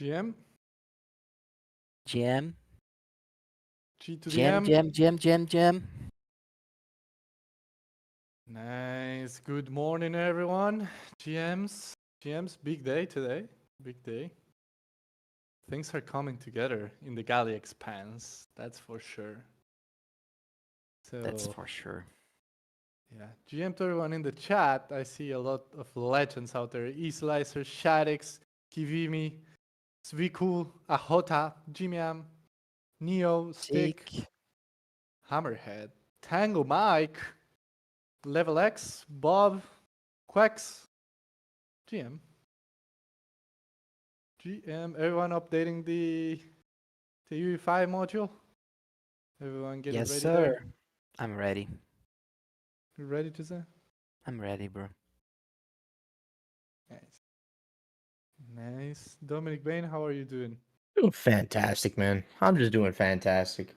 GM, GM, G to the GM, M. GM, GM, GM, GM. Nice. Good morning, everyone. GMs, big day today. Big day. Things are coming together in the Galia expanse. That's for sure. That's So, for sure. yeah. GM to everyone in the chat. I see a lot of legends out there. E-Slicer, Shadix, Kivimi, Sviku, Ahota, Jimiam, Neo, Stick, Sick. Hammerhead, Tango Mike, Level X, Bob, Quex, GM. Everyone updating the UE5 module? Everyone getting Yes, ready there? sir. I'm ready. You ready to say? I'm ready, bro. Nice. Nice. Dominic Bain, how are you doing? Doing fantastic, man. I'm just doing fantastic.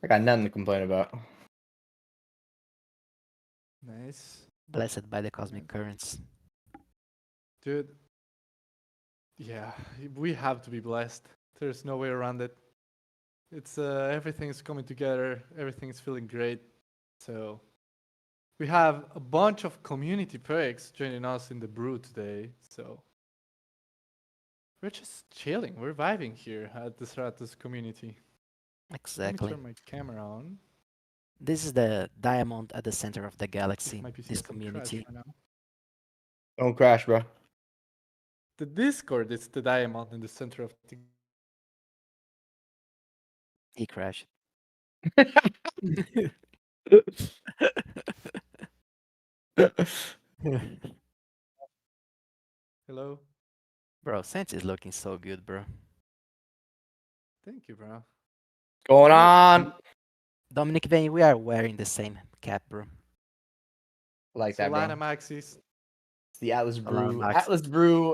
I got nothing to complain about. Nice. Blessed by the cosmic currents. Dude, yeah, we have to be blessed. There's no way around it. It's everything's coming together, everything's feeling great. So we have a bunch of community perks joining us in the brew today. So we're just chilling, we're vibing here at the Stratus community. Let me Exactly. turn my camera on. This is the diamond at the center of the If galaxy, my PC this doesn't crash community. right now. Don't crash, bro. The Discord is the diamond in the center of the. He crashed. Hello. Bro, Sense is looking so good, bro. Thank you, bro. Going Look, on. Dominic Vane, we are wearing the same cap, bro. I like that, bro. Solana Maxis. It's the Atlas Solana Brew. Max.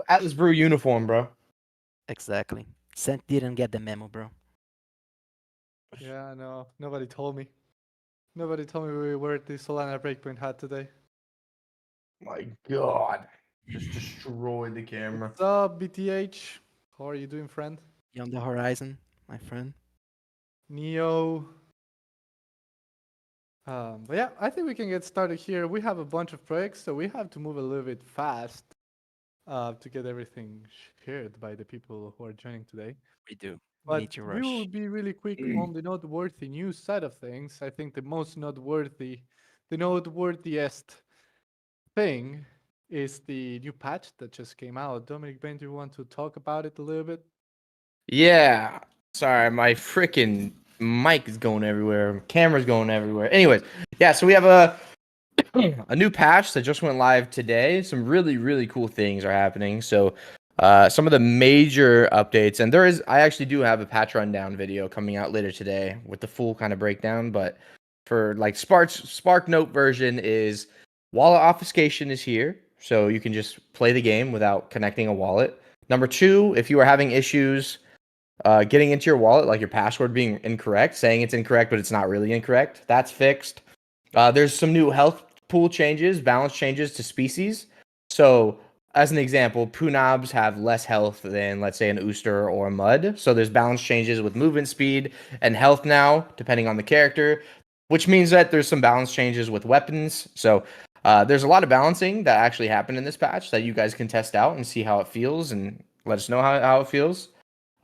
Atlas Brew uniform, bro. Exactly. Sent didn't get the memo, bro. Yeah, no, nobody told me. Nobody told me we were the Solana Breakpoint hat today. My God. Just destroyed the camera. What's up, BTH? How are you doing, friend? On the horizon, my friend. Neo. But yeah, I think we can get started here. We have a bunch of projects, so we have to move a little bit fast to get everything shared by the people who are joining today. We do. We But need to we will rush. be really quick on the noteworthy news side of things. I think the noteworthiest thing is the new patch that just came out. Dominic Ben, do you want to talk about it a little bit? Yeah. Sorry, my freaking mic is going everywhere. Camera's going everywhere. Anyways, yeah, so we have a new patch that just went live today. Some really, really cool things are happening. So some of the major updates, and I actually do have a patch rundown video coming out later today with the full kind of breakdown. But for like Spark Note version is wallet obfuscation is here. So you can just play the game without connecting a wallet. Number two, if you are having issues getting into your wallet, like your password being incorrect, saying it's incorrect, but it's not really incorrect, that's fixed. There's some new health pool changes, balance changes to species. So, as an example, Punabs have less health than, let's say, an Ooster or a Mud. So, there's balance changes with movement speed and health now, depending on the character, which means that there's some balance changes with weapons. So, there's a lot of balancing that actually happened in this patch that you guys can test out and see how it feels and let us know how it feels.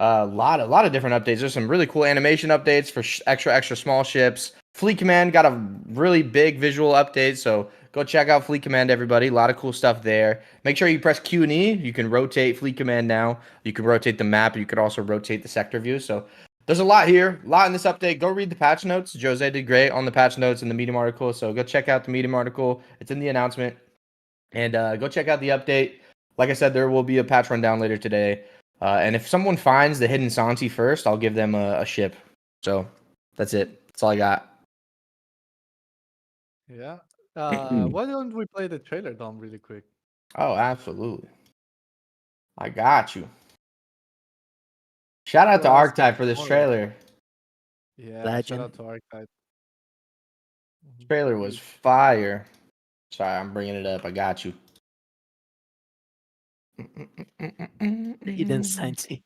A lot of different updates. There's some really cool animation updates for extra small ships. Fleet Command got a really big visual update, so go check out Fleet Command, everybody. A lot of cool stuff there. Make sure you press Q and E. You can rotate Fleet Command now. You can rotate the map. You could also rotate the sector view. So there's a lot here, a lot in this update. Go read the patch notes. Jose did great on the patch notes in the Medium article, so go check out the Medium article. It's in the announcement. And go check out the update. Like I said, there will be a patch rundown later today. And if someone finds the hidden Santi first, I'll give them a ship. So that's it. That's all I got. Yeah. Why don't we play the trailer, Dom, really quick? Oh, absolutely. I got you. Shout out to Show us Archetype for this more. trailer. Yeah, shout Legend. out to Archive. This trailer was fire. Sorry, I'm bringing it up. I got you. hidden Santi.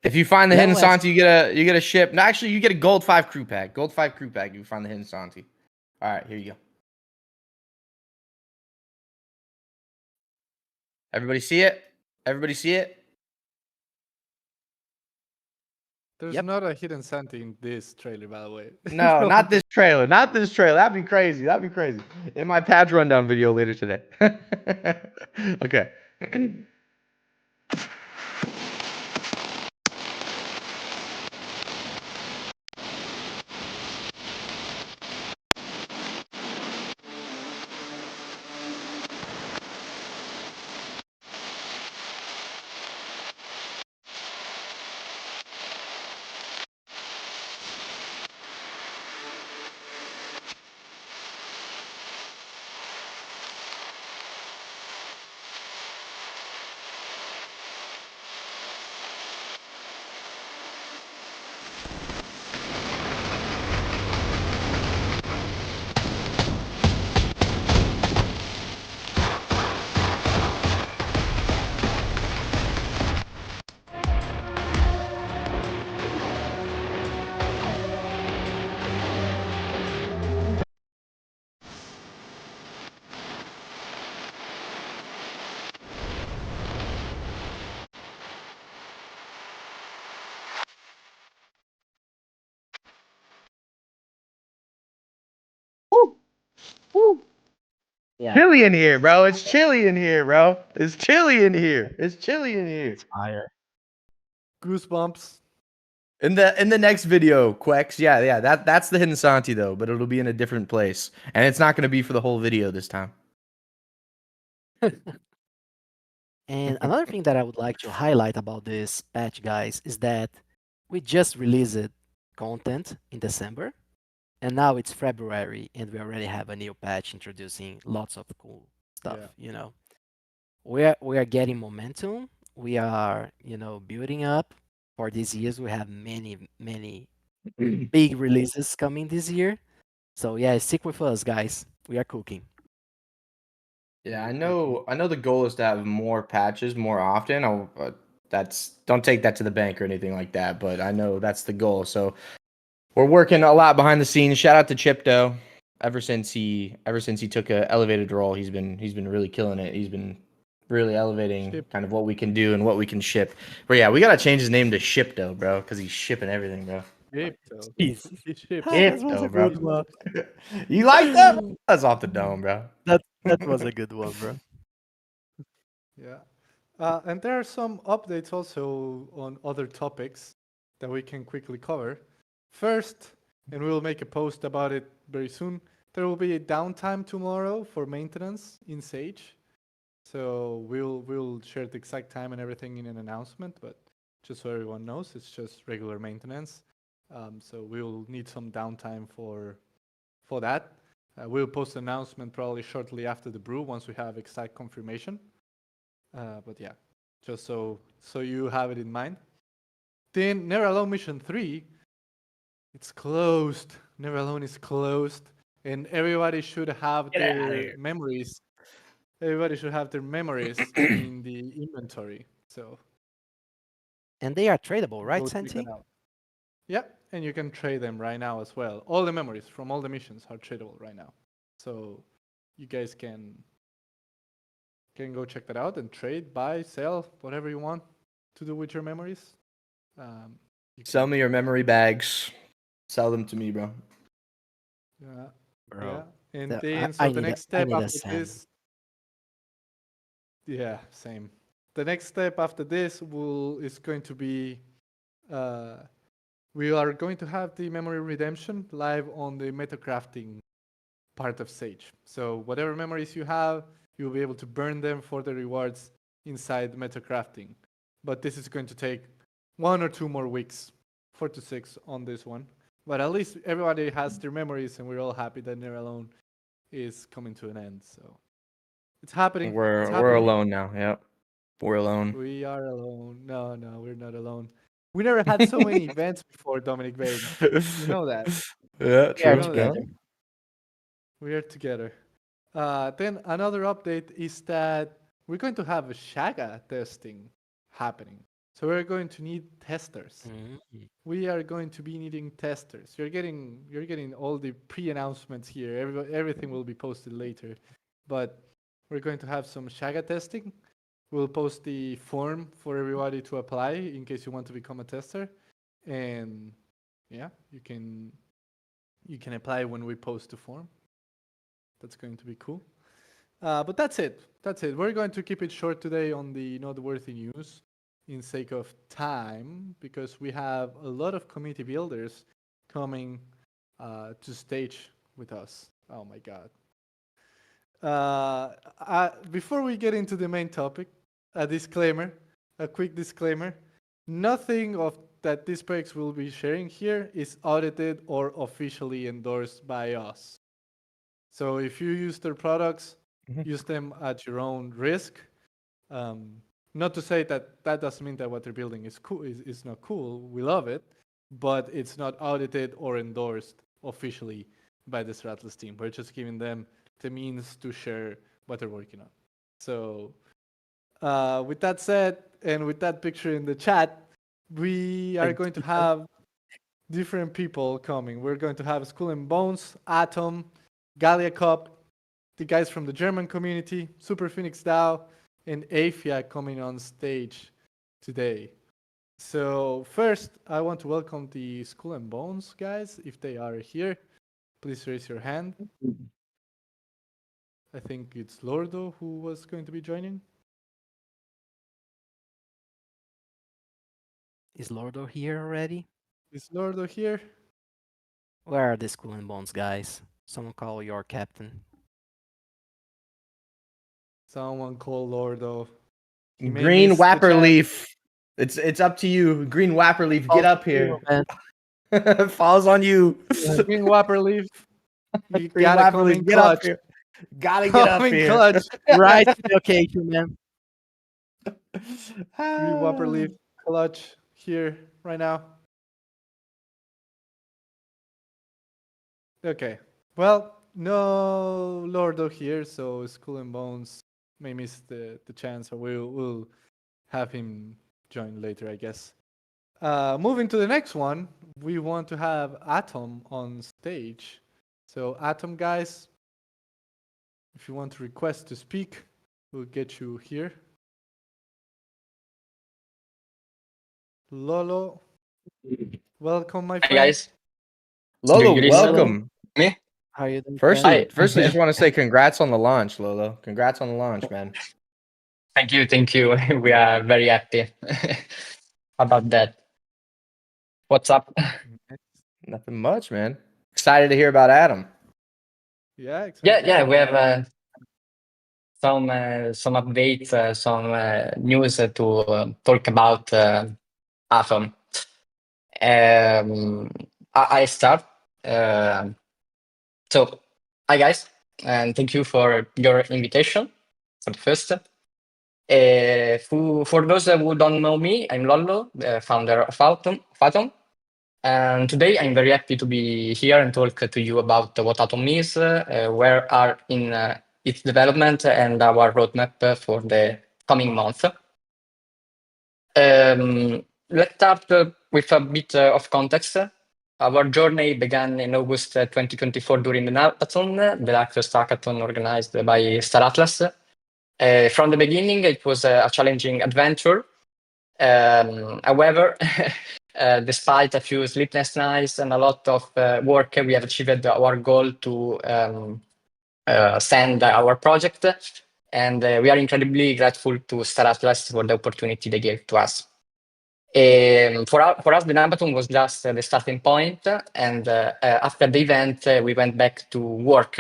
If you find the Yeah, hidden Wes. Santi, you get a ship. No, actually, you get a gold 5 crew pack. Gold 5 crew pack. If you find the hidden Santi. All right, here you go. Everybody see it? Everybody see it? There's Yep. not a hidden Santi in this trailer, by the way. No, not this trailer. Not this trailer. That'd be crazy. That'd be crazy. In my patch rundown video later today. Okay. Woo, woo. Yeah. Chilly in here, bro. It's chilly in here, bro. It's chilly in here. It's chilly in here. Fire. Goosebumps. In the next video, Quex, yeah, that's the hidden Santi though, but it'll be in a different place, and it's not going to be for the whole video this time. And another thing that I would like to highlight about this patch, guys, is that we just released content in December, and now it's February, and we already have a new patch introducing lots of cool stuff. Yeah. You know, we are getting momentum. We are, building up. For these years, we have many big releases coming this year. So yeah, stick with us, guys. We are cooking. Yeah, I know the goal is to have more patches more often. That's don't take that to the bank or anything like that, but I know that's the goal. So we're working a lot behind the scenes. Shout out to Chipto. Ever since he took a elevated role, he's been really killing it. He's been really elevating Ship. kind of what we can do and what we can ship. But yeah, we gotta change his name to Shipto, bro, because he's shipping everything, bro. Ship, though. Jeez. He shipped. That was Shipto, a bro. good one. You like that? That's off the dome, bro. That was a good one, bro. Yeah. And there are some updates also on other topics that we can quickly cover. First, and we'll make a post about it very soon, there will be a downtime tomorrow for maintenance in Sage. So we'll share the exact time and everything in an announcement, but just so everyone knows, it's just regular maintenance. So we'll need some downtime for that. We'll post an announcement probably shortly after the brew once we have exact confirmation. But yeah, just so you have it in mind. Then Never Alone Mission 3, it's closed. Never Alone is closed, and everybody should have Get outta their here. memories. Everybody should have their memories in the inventory. So And they are tradable, right, go check Santi? that out. Yep, and you can trade them right now as well. All the memories from all the missions are tradable right now. So you guys can go check that out and trade, buy, sell, whatever you want to do with your memories. Sell me your memory bags. Sell them to me, bro. Yeah, Bro. yeah. And So then I the need next a, I step need a after sand. this, yeah, same. The next step after this is going to be, we are going to have the memory redemption live on the metacrafting part of Sage. So whatever memories you have, you'll be able to burn them for the rewards inside metacrafting. But this is going to take 1 or 2 more weeks, 4 to 6 on this one. But at least everybody has their memories, and we're all happy that Never Alone is coming to an end. So it's happening. We're It's happening. alone now. Yep. We're alone. We are alone. No, we're not alone. We never had so many events before, Dominic Bain. You know that. Yeah, We are true. know that. together. We are together. Then another update is that we're going to have a Shaga testing happening. So we're going to need testers. Mm. We are going to be needing testers. You're getting all the pre-announcements here. Everything will be posted later, but we're going to have some Shaga testing. We'll post the form for everybody to apply in case you want to become a tester, and yeah, you can apply when we post the form. That's going to be cool. But that's it. That's it. We're going to keep it short today on the noteworthy news in sake of time, because we have a lot of community builders coming to stage with us. Oh my God. Before we get into the main topic, a quick disclaimer. Nothing of that these projects will be sharing here is audited or officially endorsed by us. So if you use their products, use them at your own risk. Not to say that doesn't mean that what they're building is cool, is not cool. We love it, but it's not audited or endorsed officially by the Atlas team. We're just giving them the means to share what they're working on. So with that said, and with that picture in the chat, we are going to have different people coming. We're going to have Skull and Bones, Atom, Galia Cup, the guys from the German community, SuperPhoenixDAO, and Aephia coming on stage today. So first, I want to welcome the Skull and Bones guys. If they are here, please raise your hand. I think it's Lordo who was going to be joining. Is Lordo here already? Is Lordo here? Where are the Skull and Bones guys? Someone call your captain. Someone call Lordo. He may Green miss the chat. Wapperleaf. It's up to you. Green Wapperleaf, get up here. Falls on you. Green Wapperleaf. You Green gotta come Wapperleaf, in get up clutch. here. Gotta get up Come in here. clutch. Right to the occasion, man. Green Wapperleaf clutch here right now. Okay. Well, no Lordo here, so Skull and Bones may miss the chance, or we'll have him join later, I guess. Moving to the next one, we want to have Atom on stage. So Atom guys, if you want to request to speak, we'll get you here. Lolo, welcome, my friend. Hi guys. Lolo, Do you listen welcome. me? How are you doing? Firstly, Ken? Hi. I just want to say congrats on the launch, Lolo. Congrats on the launch, man. Thank you. We are very happy about that. What's up? Nothing much, man. Excited to hear about Adam. Yeah, exactly. Yeah. We have some updates, some news to talk about Atom. I start. So, hi guys, and thank you for your invitation. For the first. For those who don't know me, I'm Lollo, the founder of Atom. And today I'm very happy to be here and talk to you about what Atom is, where are in its development, and our roadmap for the coming month. Let's start with a bit of context. Our journey began in August 2024 during the hackathon, the largest hackathon organized by Star Atlas. From the beginning, it was a challenging adventure. However, despite a few sleepless nights and a lot of work, we have achieved our goal to send our project, and we are incredibly grateful to Star Atlas for the opportunity they gave to us. For us, the hackathon was just the starting point, and after the event, we went back to work,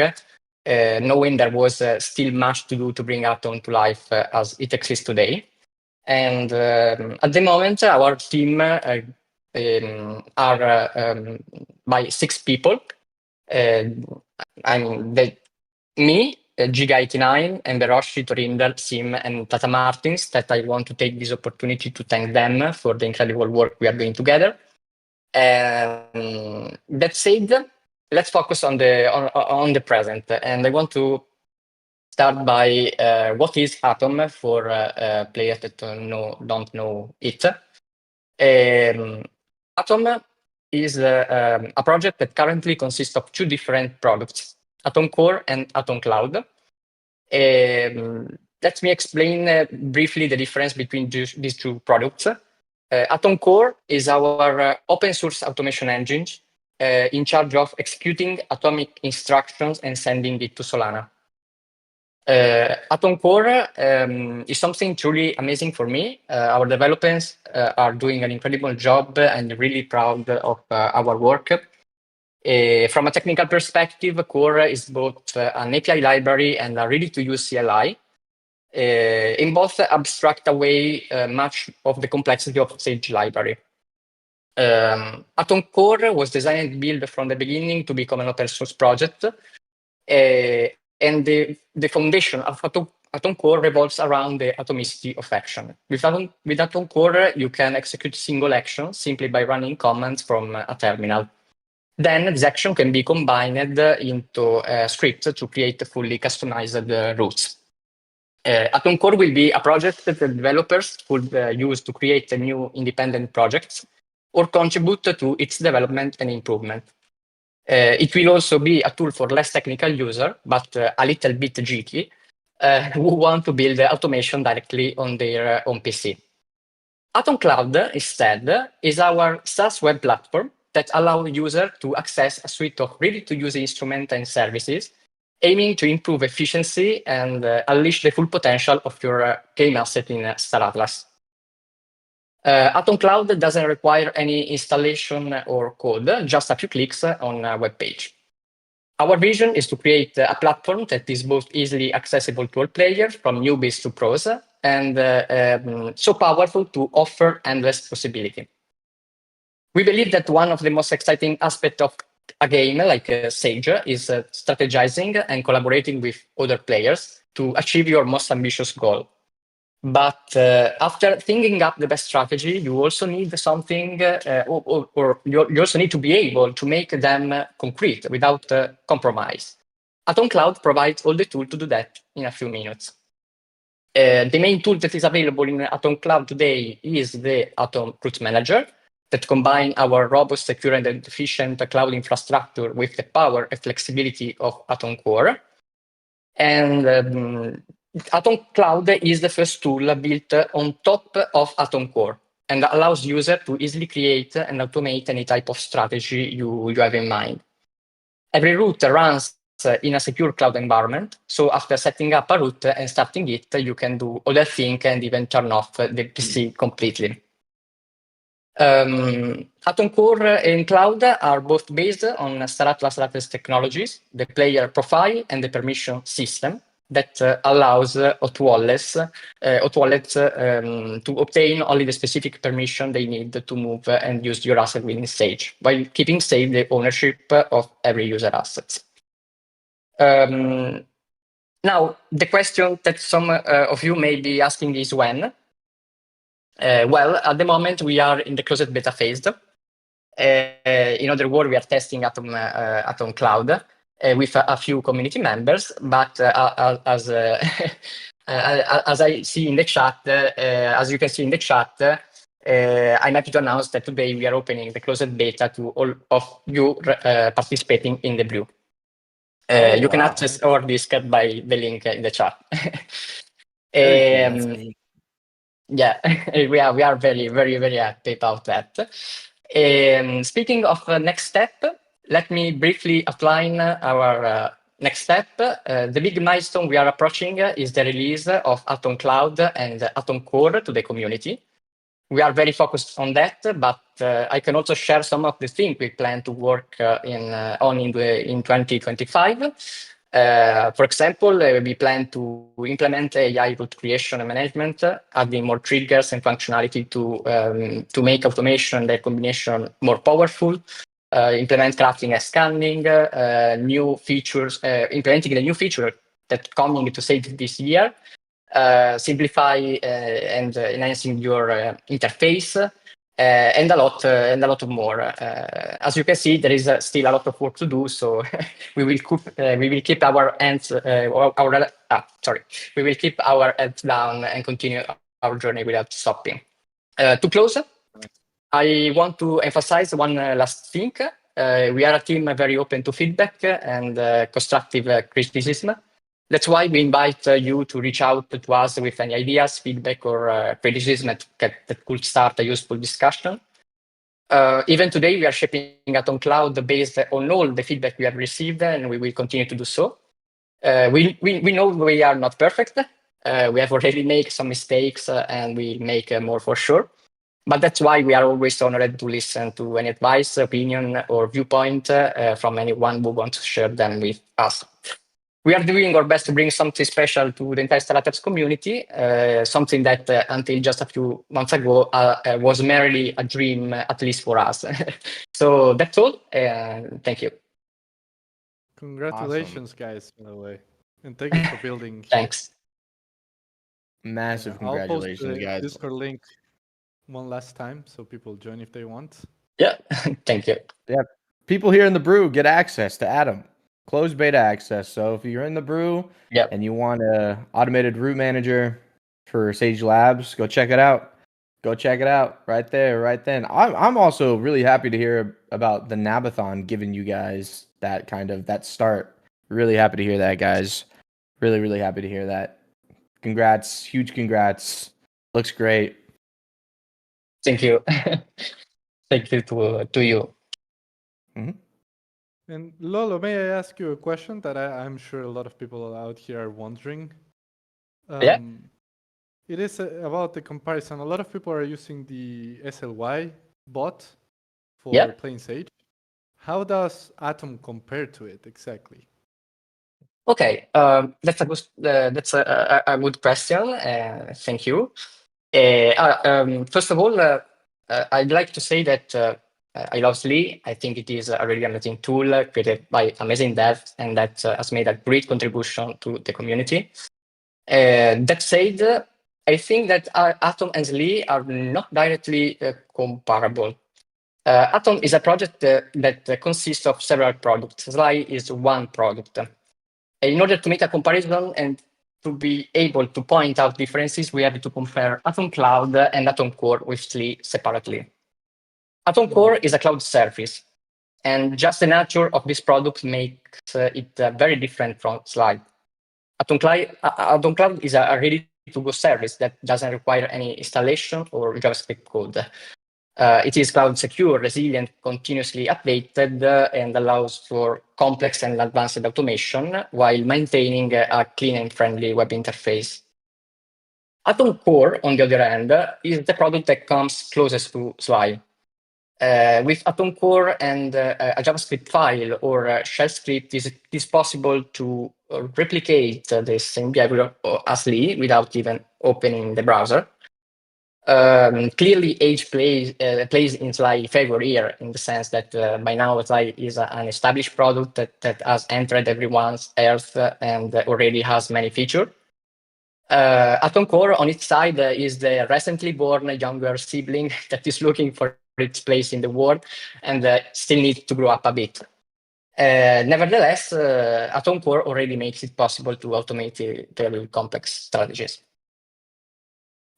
knowing there was still much to do to bring Atom to life as it exists today. And at the moment, our team are by 6 people. Me, Giga89, and Beroshi, Torinder, Sim, and Tata Martins, that I want to take this opportunity to thank them for the incredible work we are doing together. That said, let's focus on the present. And I want to start by what is Atom for players that don't know it. Atom is a project that currently consists of two different products, Atom Core and Atom Cloud. Let me explain briefly the difference between these two products. Atom Core is our open source automation engine in charge of executing atomic instructions and sending it to Solana. Atom Core is something truly amazing for me. Our developers are doing an incredible job and really proud of our work. From a technical perspective, Core is both an API library and a ready-to-use CLI. In both abstract away much of the complexity of Sage library. Atom Core was designed and built from the beginning to become an open source project. And the foundation of Atom Core revolves around the atomicity of action. With Atom Core, you can execute single action simply by running commands from a terminal. Then this action can be combined into scripts to create fully customized routes. Atom Core will be a project that the developers could use to create new independent projects or contribute to its development and improvement. It will also be a tool for less technical users, but a little bit geeky, who want to build automation directly on their own PC. Atom Cloud, instead, is our SaaS web platform that allows users to access a suite of ready-to-use instruments and services, aiming to improve efficiency and unleash the full potential of your game asset in Star Atlas. Atom Cloud doesn't require any installation or code, just a few clicks on a web page. Our vision is to create a platform that is both easily accessible to all players, from newbies to pros, and so powerful to offer endless possibility. We believe that one of the most exciting aspects of a game like Sage is strategizing and collaborating with other players to achieve your most ambitious goal. But after thinking up the best strategy, you also need something, or you also need to be able to make them concrete without compromise. Atom Cloud provides all the tools to do that in a few minutes. The main tool that is available in Atom Cloud today is the Atom Route Manager that combines our robust, secure, and efficient cloud infrastructure with the power and flexibility of Atom Core. And Atom Cloud is the first tool built on top of Atom Core and allows users to easily create and automate any type of strategy you have in mind. Every route runs in a secure cloud environment. So after setting up a route and starting it, you can do other things and even turn off the PC completely. Atom Core and Cloud are both based on Star Atlas latest technologies, the player profile and the permission system that allows hot wallets to obtain only the specific permission they need to move and use your asset within Sage, while keeping safe the ownership of every user asset. Now, the question that some of you may be asking is when? Well, at the moment, we are in the closed beta phase. In other words, we are testing Atom Cloud with a few community members, but as I see in the chat, as you can see in the chat, I'm happy to announce that today we are opening the closed beta to all of you participating in the brew. You can access our Discord by the link in the chat. Yeah, we are very, very, very happy about that. Speaking of next step, let me briefly outline our next step. The big milestone we are approaching is the release of Atom Cloud and Atom Core to the community. We are very focused on that, but I can also share some of the things we plan to work on in 2025. For example, we plan to implement AI route creation and management, adding more triggers and functionality to make automation and their combination more powerful, implement crafting and scanning, new features, implementing the new feature that coming to Sage this year, simplify and enhancing your interface, and a lot more. As you can see, there is still a lot of work to do. So we will keep our hands we will keep our heads down and continue our journey without stopping. To close, I want to emphasize one last thing. We are a team very open to feedback and constructive criticism. That's why we invite you to reach out to us with any ideas, feedback, or criticism that could start a useful discussion. Even today, we are shipping Atom Cloud based on all the feedback we have received, and we will continue to do so. We know we are not perfect. We have already made some mistakes, and we'll make more for sure. But that's why we are always honored to listen to any advice, opinion, or viewpoint from anyone who wants to share them with us. We are doing our best to bring something special to the entire startups community, something that until just a few months ago was merely a dream, at least for us. So that's all. Thank you. Congratulations, guys, by the way. And thank you for building. Thanks. Massive I'll post congratulations, the guys. Discord link one last time so people join if they want. Yeah, thank you. Yeah, people here in the brew get access to Atom, closed beta access. So if you're in the brew and you want a automated route manager for Sage Labs, go check it out. Go check it out right there, right then. I'm also really happy to hear about the Nabathon giving you guys that kind of that start. Really happy to hear that, guys. Really, really happy to hear that. Congrats, huge congrats. Looks great. Thank you. Thank you to you. Mm-hmm. And Lolo, may I ask you a question that I'm sure a lot of people out here are wondering? Yeah. It is about the comparison. A lot of people are using the SLY bot for playing Sage. How does Atom compare to it exactly? Okay, that's a good question. Thank you. First of all, I'd like to say that I love Slee. I think it is a really amazing tool created by amazing devs, and that has made a great contribution to the community. That said, I think that Atom and Slee are not directly comparable. Atom is a project that consists of several products. Sly is one product. In order to make a comparison and to be able to point out differences, we have to compare Atom Cloud and Atom Core with Slee separately. Atom Core is a cloud service, and just the nature of this product makes it very different from Sly. Atom Cloud is a ready-to-go service that doesn't require any installation or JavaScript code. It is cloud secure, resilient, continuously updated, and allows for complex and advanced automation while maintaining a clean and friendly web interface. Atom Core, on the other hand, is the product that comes closest to Sly. With Atom Core and a JavaScript file or a shell script, it is possible to replicate the same behavior as Sly without even opening the browser. Clearly, age plays in Sly favor here, in the sense that by now Sly is an established product that has entered everyone's earth and already has many features. Atom Core, on its side, is the recently born younger sibling that is looking for its place in the world and still needs to grow up a bit. Nevertheless, Atom Core already makes it possible to automate very complex strategies.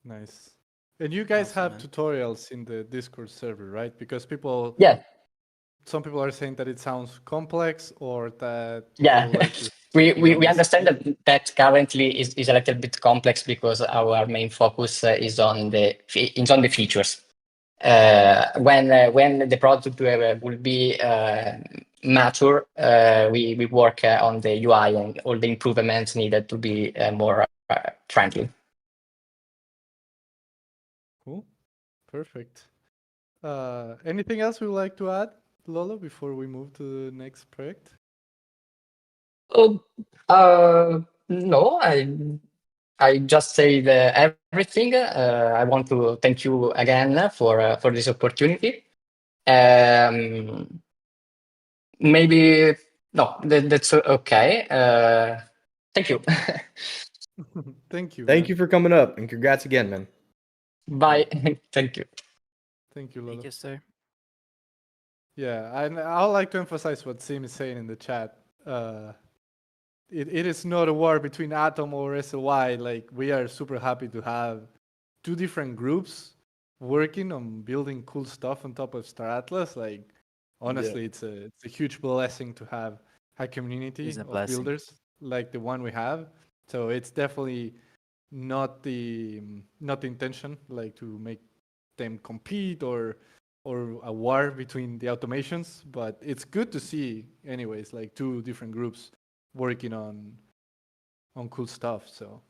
Nice. And you guys have tutorials in the Discord server, right? Because some people are saying that it sounds complex or that we understand that currently is a little bit complex because our main focus is on the features. When the product will be mature, we work on the UI and all the improvements needed to be more friendly. Cool. Perfect. Anything else we would like to add, Lolo, before we move to the next project? No, I just said everything. I want to thank you again for this opportunity. Maybe no, that's okay. Thank you. Thank you. Thank you for coming up, and congrats again, man. Bye. Thank you. Thank you, Lolo. Thank you, sir. Yeah, and I would like to emphasize what Sim is saying in the chat. It is not a war between Atom or SLY. Like, we are super happy to have two different groups working on building cool stuff on top of Star Atlas. Like, honestly, it's a huge blessing to have a community It's a of blessing. builders like the one we have. So it's definitely not the intention, like, to make them compete or a war between the automations, but it's good to see anyways, like, two different groups working on cool stuff. So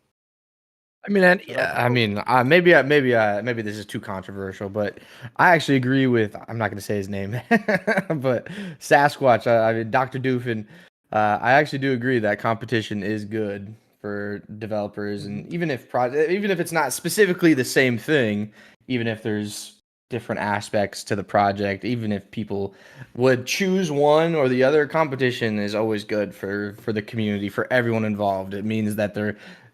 I mean, and, shout out yeah, to I both. mean, maybe this is too controversial, but I actually agree with. I'm not going to say his name, but Sasquatch. I mean, Dr. Doofin. I actually do agree that competition is good for developers, and even if it's not specifically the same thing, even if there's different aspects to the project, even if people would choose one or the other, competition is always good for the community, for everyone involved. It means that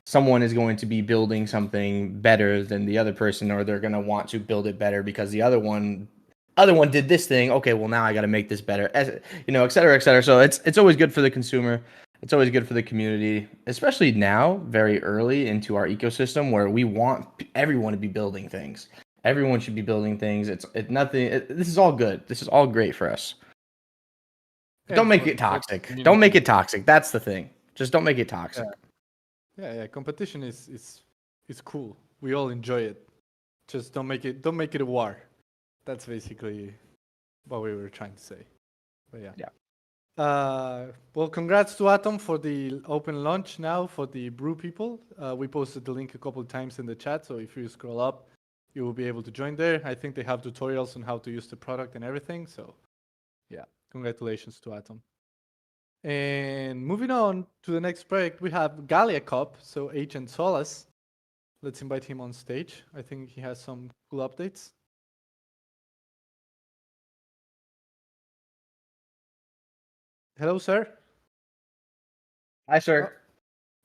someone is going to be building something better than the other person, or they're going to want to build it better because the other one did this thing. Okay, well, now I got to make this better, et cetera, et cetera. So it's always good for the consumer. It's always good for the community, especially now, very early into our ecosystem, where we want everyone to be building things. Everyone should be building things. This is all good. This is all great for us. Don't And make for it the toxic. Don't make community. it toxic. That's the thing. Just don't make it toxic. Yeah, competition is cool. We all enjoy it. Just don't make it a war. That's basically what we were trying to say. But yeah. Well, congrats to Atom for the open launch now for the brew people. We posted the link a couple of times in the chat, so if you scroll up, you will be able to join there. I think they have tutorials on how to use the product and everything. So yeah, congratulations to Atom. And moving on to the next project, we have Galia Cup. So Agent Solas. Let's invite him on stage. I think he has some cool updates. Hello, sir. Bye, sir.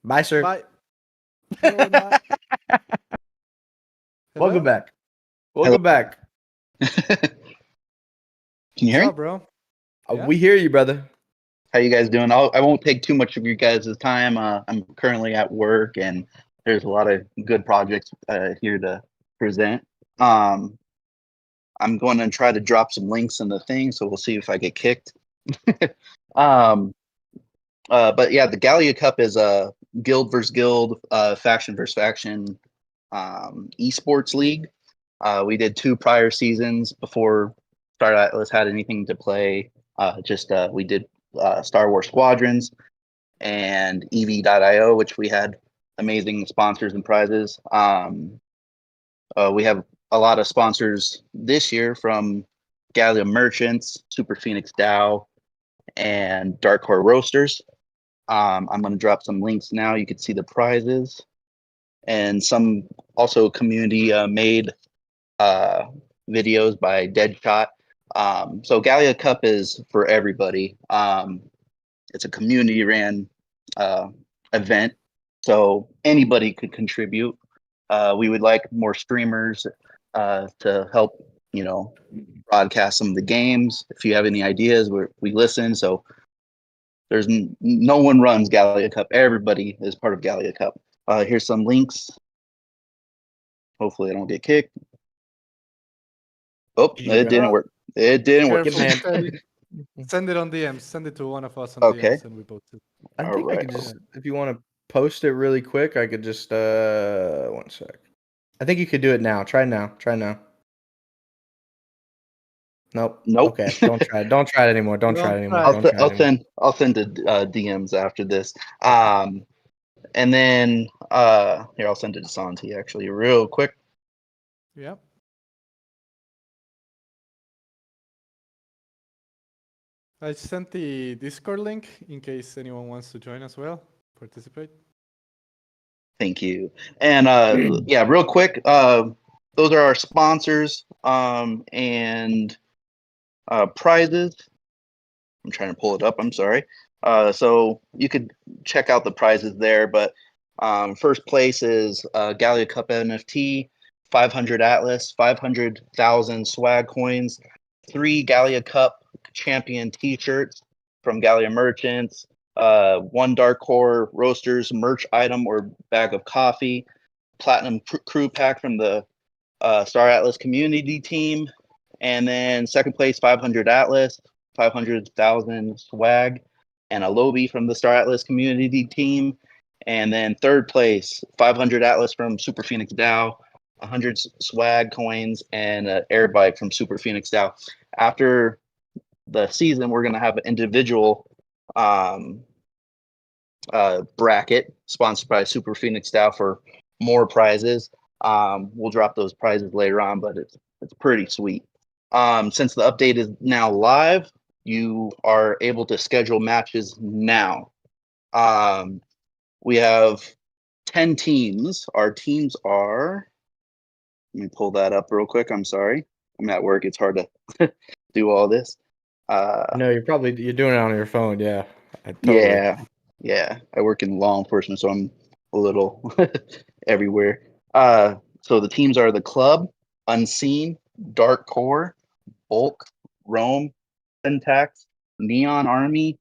Bye, sir. Bye. Hello, bye. Welcome Hello? back. Welcome back. Can you hear What's me? up, bro? Yeah. We hear you, brother. How you guys doing? I won't take too much of your guys' time. I'm currently at work, and there's a lot of good projects here to present. I'm going to try to drop some links in the thing, so we'll see if I get kicked. But yeah, the Galia Cup is a guild versus guild, faction versus faction esports league. We did 2 prior seasons before Star Atlas had anything to play. We did Star Wars Squadrons and EV.io, which we had amazing sponsors and prizes. We have a lot of sponsors this year from Galia Merchants, SuperPhoenixDAO, and Dark Horse Roasters. I'm going to drop some links now. You can see the prizes and some also community made videos by Deadshot. So Galia Cup is for everybody. It's a community ran event, so anybody could contribute. We would like more streamers to help, broadcast some of the games. If you have any ideas, we listen. So there's no one runs Galia Cup. Everybody is part of Galia Cup. Here's some links. Hopefully I don't get kicked. Oh, it didn't work. It didn't work. Careful, Man. send it on DMs. Send it to one of us on Okay. DMs, and we post it. I All think I right. could just, if you want to post it really quick, I could just, 1 sec. I think you could do it now. Try now. Nope. Okay. Don't try it. Don't try it anymore. Don't try it anymore. try it. Don't try it anymore. I'll send the DMs after this. And then here, I'll send it to Santi actually real quick. Yeah. I sent the Discord link in case anyone wants to join as well, participate. Thank you. And yeah, real quick, those are our sponsors and prizes. I'm trying to pull it up. I'm sorry. So you could check out the prizes there, but first place is Galia Cup NFT, 500 Atlas, 500,000 swag coins, 3 Galia Cup champion T-shirts from Galia merchants, 1 Dark Core Roasters merch item or bag of coffee, platinum crew pack from the Star Atlas community team, and then second place 500 Atlas, 500,000 swag, and a lobby from the Star Atlas community team, and then third place 500 Atlas from SuperPhoenixDAO, 100 swag coins, and an air bike from SuperPhoenixDAO. After the season, we're going to have an individual bracket sponsored by SuperPhoenixDAO for more prizes. We'll drop those prizes later on, but it's pretty sweet. Since the update is now live, you are able to schedule matches now. We have 10 teams. Our teams are, let me pull that up real quick. I'm sorry. I'm at work. It's hard to do all this. No, you're doing it on your phone. Yeah. Totally. Yeah. I work in law enforcement, so I'm a little everywhere. So the teams are the Club, Unseen, Dark Core, Bulk, Rome, Syntax, Neon Army,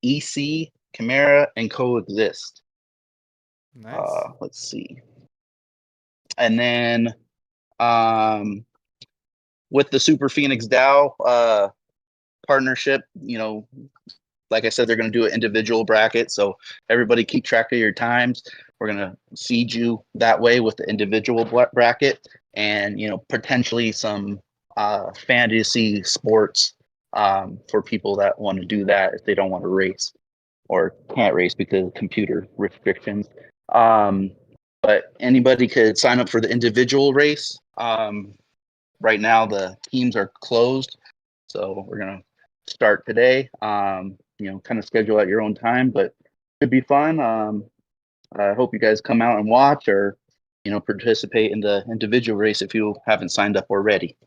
EC, Chimera, and Coexist. Nice. Let's see. And then with the SuperPhoenixDAO partnership, like I said, they're going to do an individual bracket. So everybody keep track of your times. We're going to seed you that way with the individual bracket, and, potentially some fantasy sports for people that want to do that if they don't want to race or can't race because of computer restrictions. But anybody could sign up for the individual race. Right now, the teams are closed. So we're going to start today. Kind of schedule at your own time, but it should be fun. I hope you guys come out and watch or, participate in the individual race if you haven't signed up already.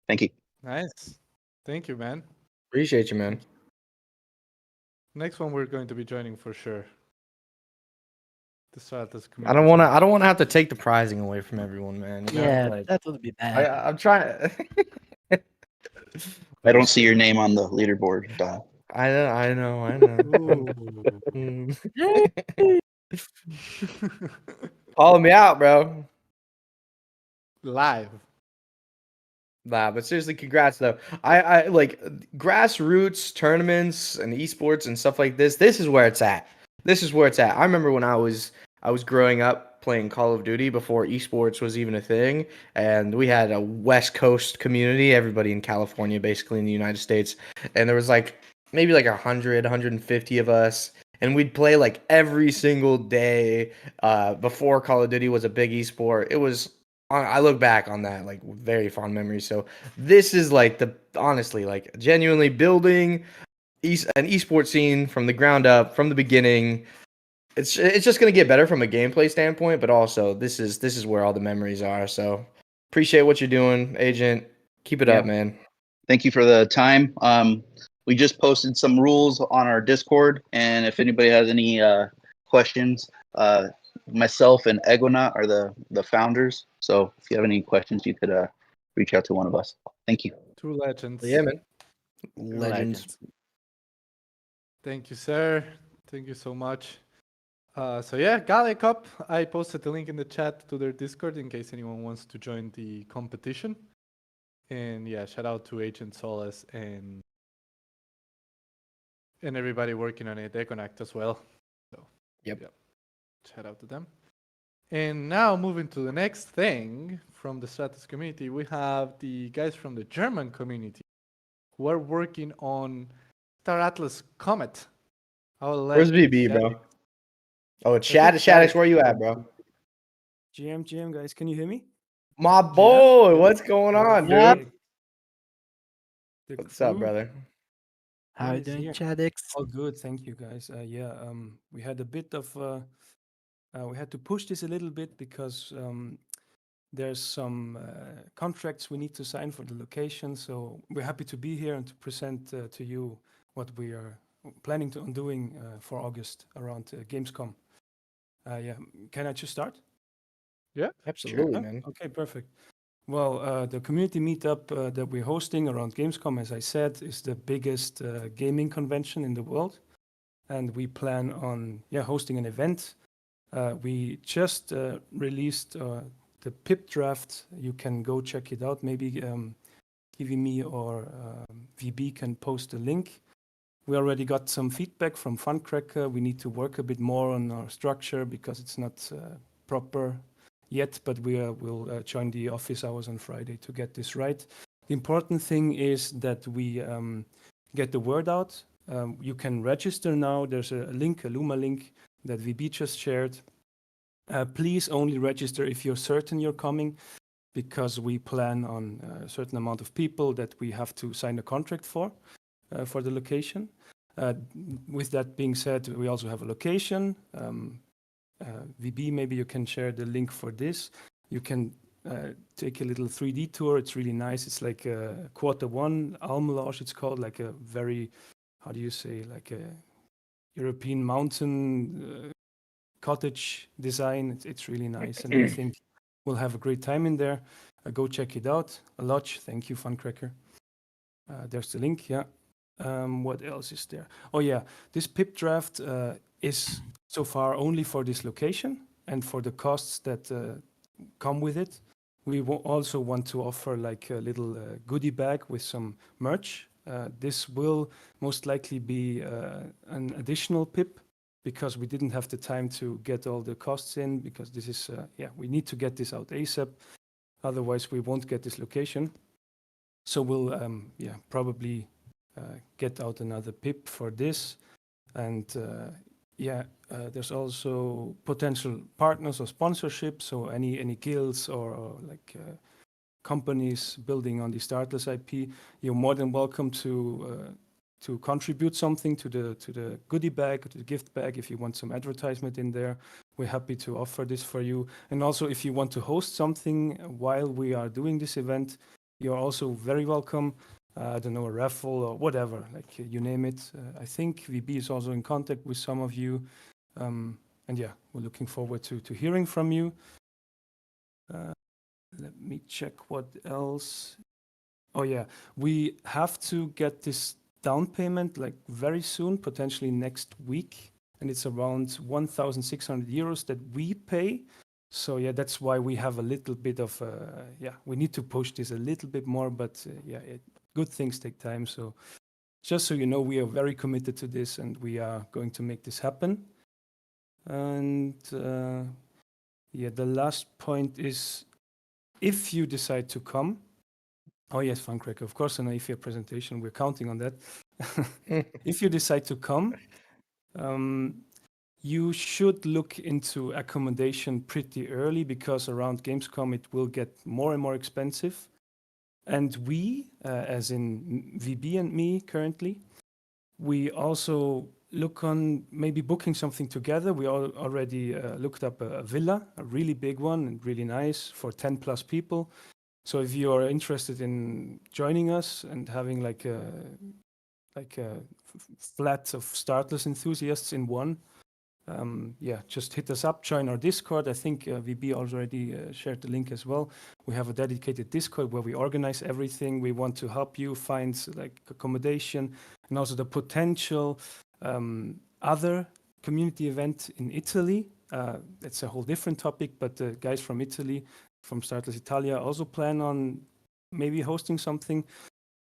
Thank you. Nice. Thank you, man. Appreciate you, man. Next one we're going to be joining for sure. The Stratus I community. don't want to have to take the prizing away from everyone, man. That would be bad. I'm trying. I don't see your name on the leaderboard. I know. Follow me out, bro. Live. Nah, but seriously, congrats though. I like grassroots tournaments and esports and stuff like this. This is where it's at. I remember when I was growing up playing Call of Duty before esports was even a thing, and we had a West Coast community, everybody in California, basically in the United States, and there was maybe 100, 150 of us, and we'd play every single day before Call of Duty was a big esport. It was. I look back on that with very fond memories. So this is honestly genuinely building an esports scene from the ground up, from the beginning. It's just gonna get better from a gameplay standpoint, but also this is where all the memories are. So appreciate what you're doing, Agent. Keep it up, man. Thank you for the time. We just posted some rules on our Discord, and if anybody has any questions, myself and Egonaut are the founders. So if you have any questions, you could reach out to one of us. Thank you. Two legends. Yeah, man. Legends. Thank you, sir. Thank you so much. So yeah, Galia Cup. I posted the link in the chat to their Discord in case anyone wants to join the competition. And yeah, shout out to Agent Solace and everybody working on it, Econact as well. So Yep. Shout out to them. And now moving to the next thing from the Stratus community, we have the guys from the German community who are working on Star Atlas Comet. Where's BB, bro? Oh, Shaddix, where you at, bro? GM, guys, can you hear me? My boy, what's going on, Yeah. dude? What's up, brother? How are you doing, Chadix? Oh, good, thank you, guys. We had a bit of we had to push this a little bit because there's some contracts we need to sign for the location. So we're happy to be here and to present to you what we are planning on doing for August around Gamescom. Can I just start? Yeah. Absolutely, Yeah, man. okay, perfect. Well, the community meetup that we're hosting around Gamescom, as I said, is the biggest gaming convention in the world, and we plan on hosting an event. We just released the pip draft. You can go check it out. Maybe me or VB can post a link. We already got some feedback from Funcracker. We need to work a bit more on our structure because it's not proper yet, but we'll join the office hours on Friday to get this right. The important thing is that we get the word out. You can register now. There's a link, a Luma link that VB just shared. Please only register if you're certain you're coming, because we plan on a certain amount of people that we have to sign a contract for the location. With that being said, we also have a location. VB, maybe you can share the link for this. You can take a little 3D tour. It's really nice. It's like a Q1 Almelage, it's called, like a very, how do you say, like a European mountain cottage design. It's really nice, and I think we'll have a great time in there. Go check it out. A lodge. Thank you, Funcracker. There's the link. Yeah. What else is there? Oh yeah, this pip draft is so far only for this location and for the costs that come with it. We also want to offer like a little goodie bag with some merch. This will most likely be an additional pip, because we didn't have the time to get all the costs in, because this is, we need to get this out ASAP. Otherwise, we won't get this location. So we'll, probably get out another pip for this. And there's also potential partners or sponsorships. So any guilds or like companies building on the Atlas IP, you're more than welcome to contribute something to the goodie bag, to the gift bag. If you want some advertisement in there, we're happy to offer this for you. And also, if you want to host something while we are doing this event, you're also very welcome. I don't know, a raffle or whatever, like you name it. I think VB is also in contact with some of you. And yeah, we're looking forward to hearing from you. Let me check what else. Oh yeah, we have to get this down payment like very soon, potentially next week. And it's around 1,600 euros that we pay. So yeah, that's why we have a little bit of, we need to push this a little bit more, but good things take time. So just so you know, we are very committed to this and we are going to make this happen. And the last point is, if you decide to come, oh yes, Funcracker, of course, an Aephia presentation, we're counting on that. If you decide to come, you should look into accommodation pretty early, because around Gamescom it will get more and more expensive. And we, as in VB and me currently, we also look on maybe booking something together. We already looked up a villa, a really big one and really nice for 10 plus people. So if you are interested in joining us and having like a flat of Startless enthusiasts in one, just hit us up, join our Discord. I think VB already shared the link as well. We have a dedicated Discord where we organize everything. We want to help you find like accommodation and also the potential other community event in Italy. It's a whole different topic, but the guys from Italy, from Startless Italia, also plan on maybe hosting something.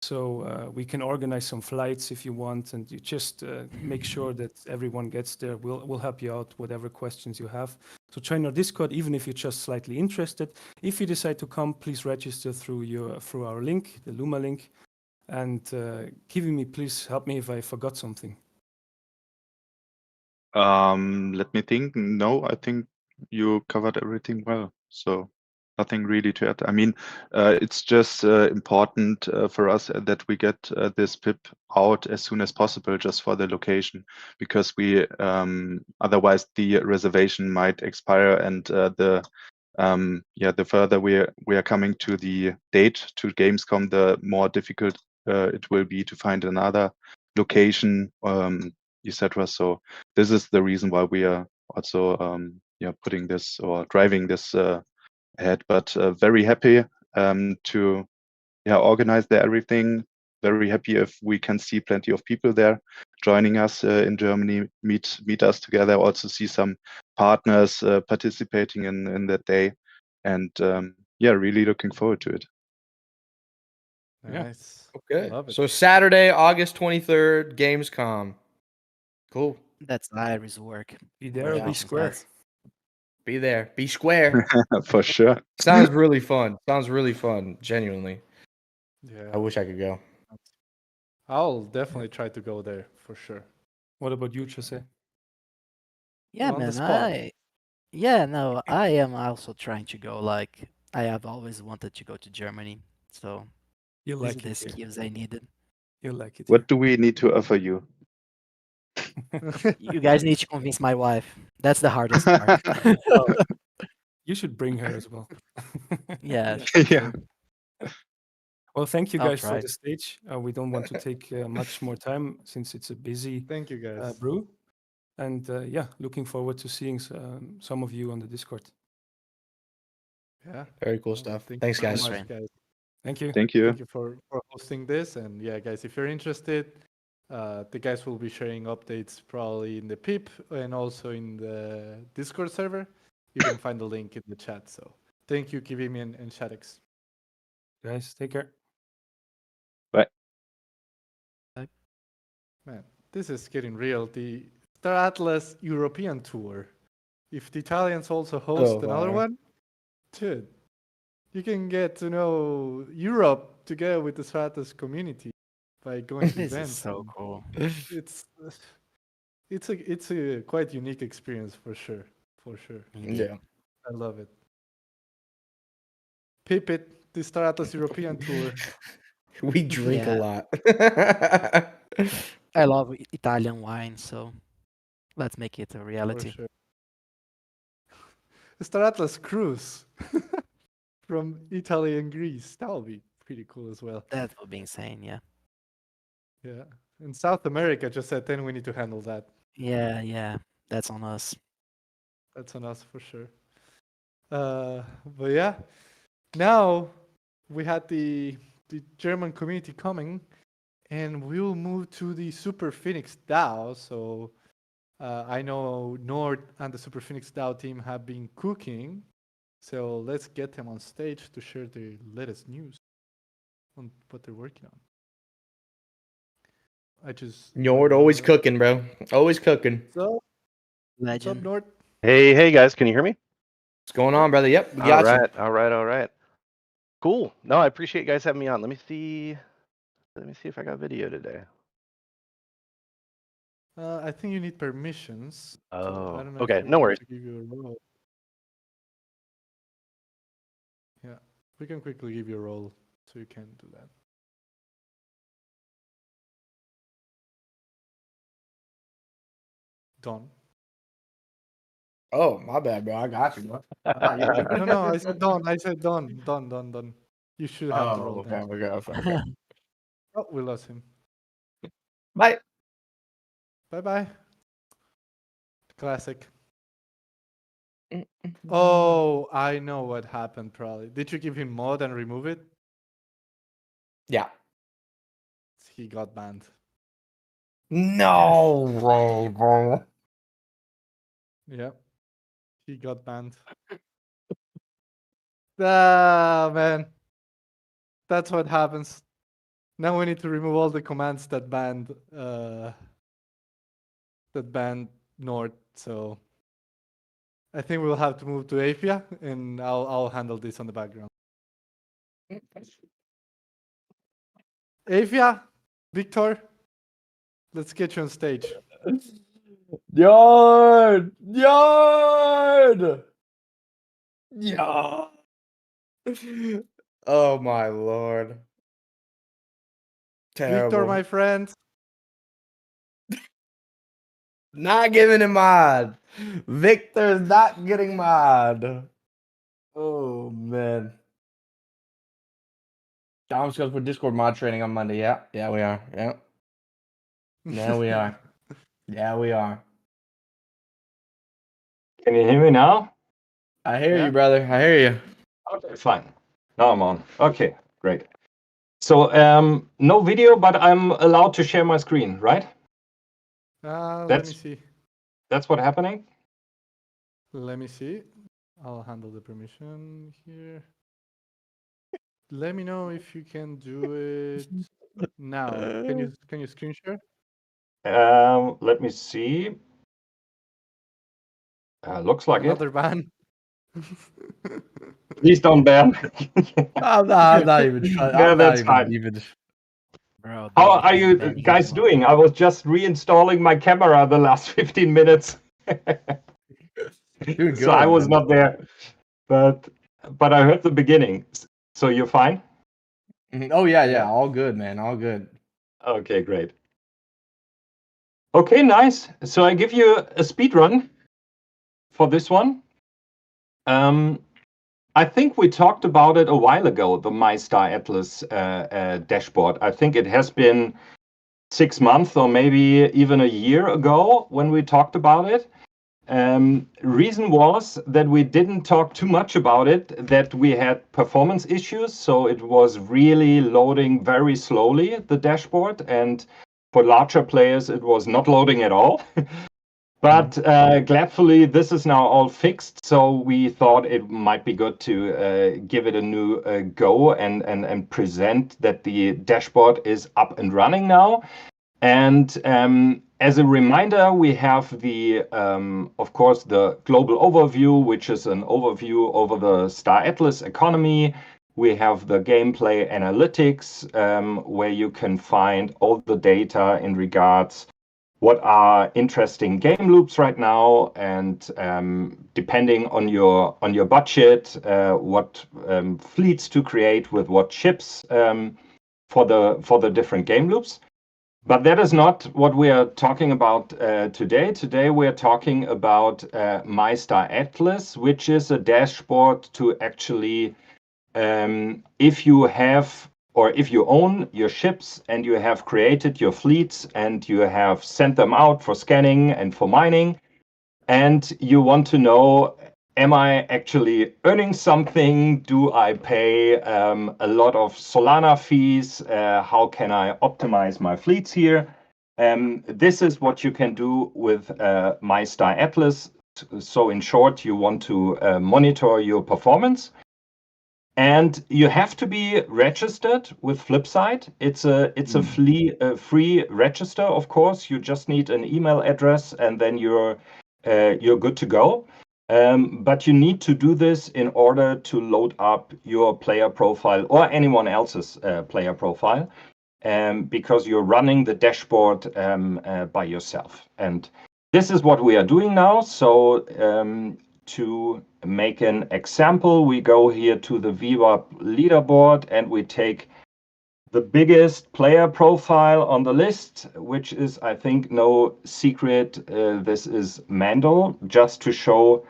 So we can organize some flights if you want, and you just make sure that everyone gets there. We'll help you out, whatever questions you have. So join our Discord, even if you're just slightly interested. If you decide to come, please register through our link, the Luma link. And Kivimi, please help me if I forgot something. Let me think. No, I think you covered everything well. So nothing really to add. I mean, it's just important for us that we get this pip out as soon as possible, just for the location, because we otherwise the reservation might expire, and the further we are coming to the date to Gamescom, the more difficult it will be to find another location, etc. So this is the reason why we are also putting this or driving this ahead. But very happy to organize everything. Very happy if we can see plenty of people there joining us in Germany, meet us together. Also see some partners participating in that day, and really looking forward to it. Yeah. Nice. Okay. Love it. So Saturday, August 23rd, Gamescom. Cool. That's Irish work. Be there or be Congratulations, square. guys. Be there. Be square. For sure. Sounds really fun. Sounds really fun. Genuinely. Yeah. I wish I could go. I'll definitely try to go there for sure. What about you, Jose? Yeah, On the man. spot. I am also trying to go. Like, I have always wanted to go to Germany, so You these are like the it here. skills I needed. You like it. What do we need to offer you? You guys need to convince my wife. That's the hardest part. Well, you should bring her as well. Yeah, Yeah. Well, thank you I'll guys for try. the stage. We don't want to take much more time since it's a busy Thank you guys. brew. And looking forward to seeing some of you on the Discord. Yeah. Very cool Well, stuff. Thank Thanks, you so guys. much, Rain. guys. Thank you. Thank you. Thank you for hosting this. And yeah, guys, if you're interested, the guys will be sharing updates probably in the PIP and also in the Discord server. You can find the link in the chat. So thank you, Kivimi and Shadex. Guys, take care. Man, this is getting real. The Star Atlas European tour. If the Italians also host another fire. one, dude, you can get to know Europe together with the Star Atlas community by going to This is events. so and cool. it's a quite unique experience for sure. For sure. Indeed. Yeah. I love it. Pip it, the Star Atlas European tour. We drink a Yeah. lot. I love Italian wine, so let's make it a For reality. sure. The Star Atlas cruise from Italy and Greece. That would be pretty cool as well. That would be insane, yeah. Yeah. In South America, just said then we need to handle that. Yeah. That's on us. That's on us for sure. But yeah, now we had the German community coming, and we'll move to the SuperPhoenixDAO. So I know Nord and the SuperPhoenixDAO team have been cooking. So let's get them on stage to share the latest news on what they're working on. I just Nord always cooking, bro. Always cooking. So what's up, Legend. Nord? Hey guys, can you hear me? What's going on, brother? Yep, we got you. All right. Cool. No, I appreciate you guys having me on. Let me see if I got video today. I think you need permissions. So I Oh, don't know okay, if we no want worries. to give you a role. Yeah, we can quickly give you a role so you can do that. Don. Oh, my bad, bro. I got you, bro. No, I said Don. I said Don. Don. You should have the role okay, then. okay. Oh, we lost him. Bye. Bye. Classic. Oh, I know what happened probably. Did you give him mod and remove it? Yeah. He got banned. No way, bro. Yeah. He got banned. Ah, man. That's what happens. Now we need to remove all the commands that banned Nord. So I think we'll have to move to Aephia, and I'll handle this on the background. Aephia, Victor, let's get you on stage. Yard. Oh my lord. Terrible. Victor, my friend. Not giving him mod. Victor's not getting mod. Oh man. Dom's goes for Discord mod training on Monday. Yeah, we are. Yeah. Yeah, we are. Yeah, we are. Can you hear me now? I hear Yeah. you, brother. I hear you. Okay, fine. Now I'm on. Okay, great. So no video, but I'm allowed to share my screen, right? Let me see. That's what's happening. Let me see. I'll handle the permission here. Let me know if you can do it now. Can you screen share? Let me see. Looks like Another it. ban. Please don't ban. I'm not even trying. Yeah, I'm not that's fine. even. Bro, How don't are you ban guys anyone. doing? I was just reinstalling my camera the last 15 minutes. Doing So I good, was man. not there, but I heard the beginning. So you're fine? Oh yeah, Yeah. all good, man. All good. Okay, great. Okay, nice. So I give you a speed run for this one. I think we talked about it a while ago, the MyStar Atlas dashboard. I think it has been 6 months or maybe even a year ago when we talked about it. Reason was that we didn't talk too much about it, that we had performance issues. So it was really loading very slowly, the dashboard. And for larger players, it was not loading at all. But gladfully, this is now all fixed. So we thought it might be good to give it a new go and present that the dashboard is up and running now. And as a reminder, we have the, of course, the global overview, which is an overview over the Star Atlas economy. We have the gameplay analytics, where you can find all the data in regards what are interesting game loops right now, and depending on your budget, what fleets to create with what ships for the different game loops. But that is not what we are talking about today. Today we are talking about MyStar Atlas, which is a dashboard to actually, if you have or if you own your ships and you have created your fleets and you have sent them out for scanning and for mining, and you want to know, am I actually earning something? Do I pay a lot of Solana fees? How can I optimize my fleets here? This is what you can do with MyStar Atlas. So in short, you want to monitor your performance. And you have to be registered with Flipside. It's a free register, of course. You just need an email address, and then you're good to go. But you need to do this in order to load up your player profile or anyone else's player profile, because you're running the dashboard by yourself. And this is what we are doing now. So to make an example, we go here to the VWAP leaderboard and we take the biggest player profile on the list, which is, I think, no secret. This is Mando, just to show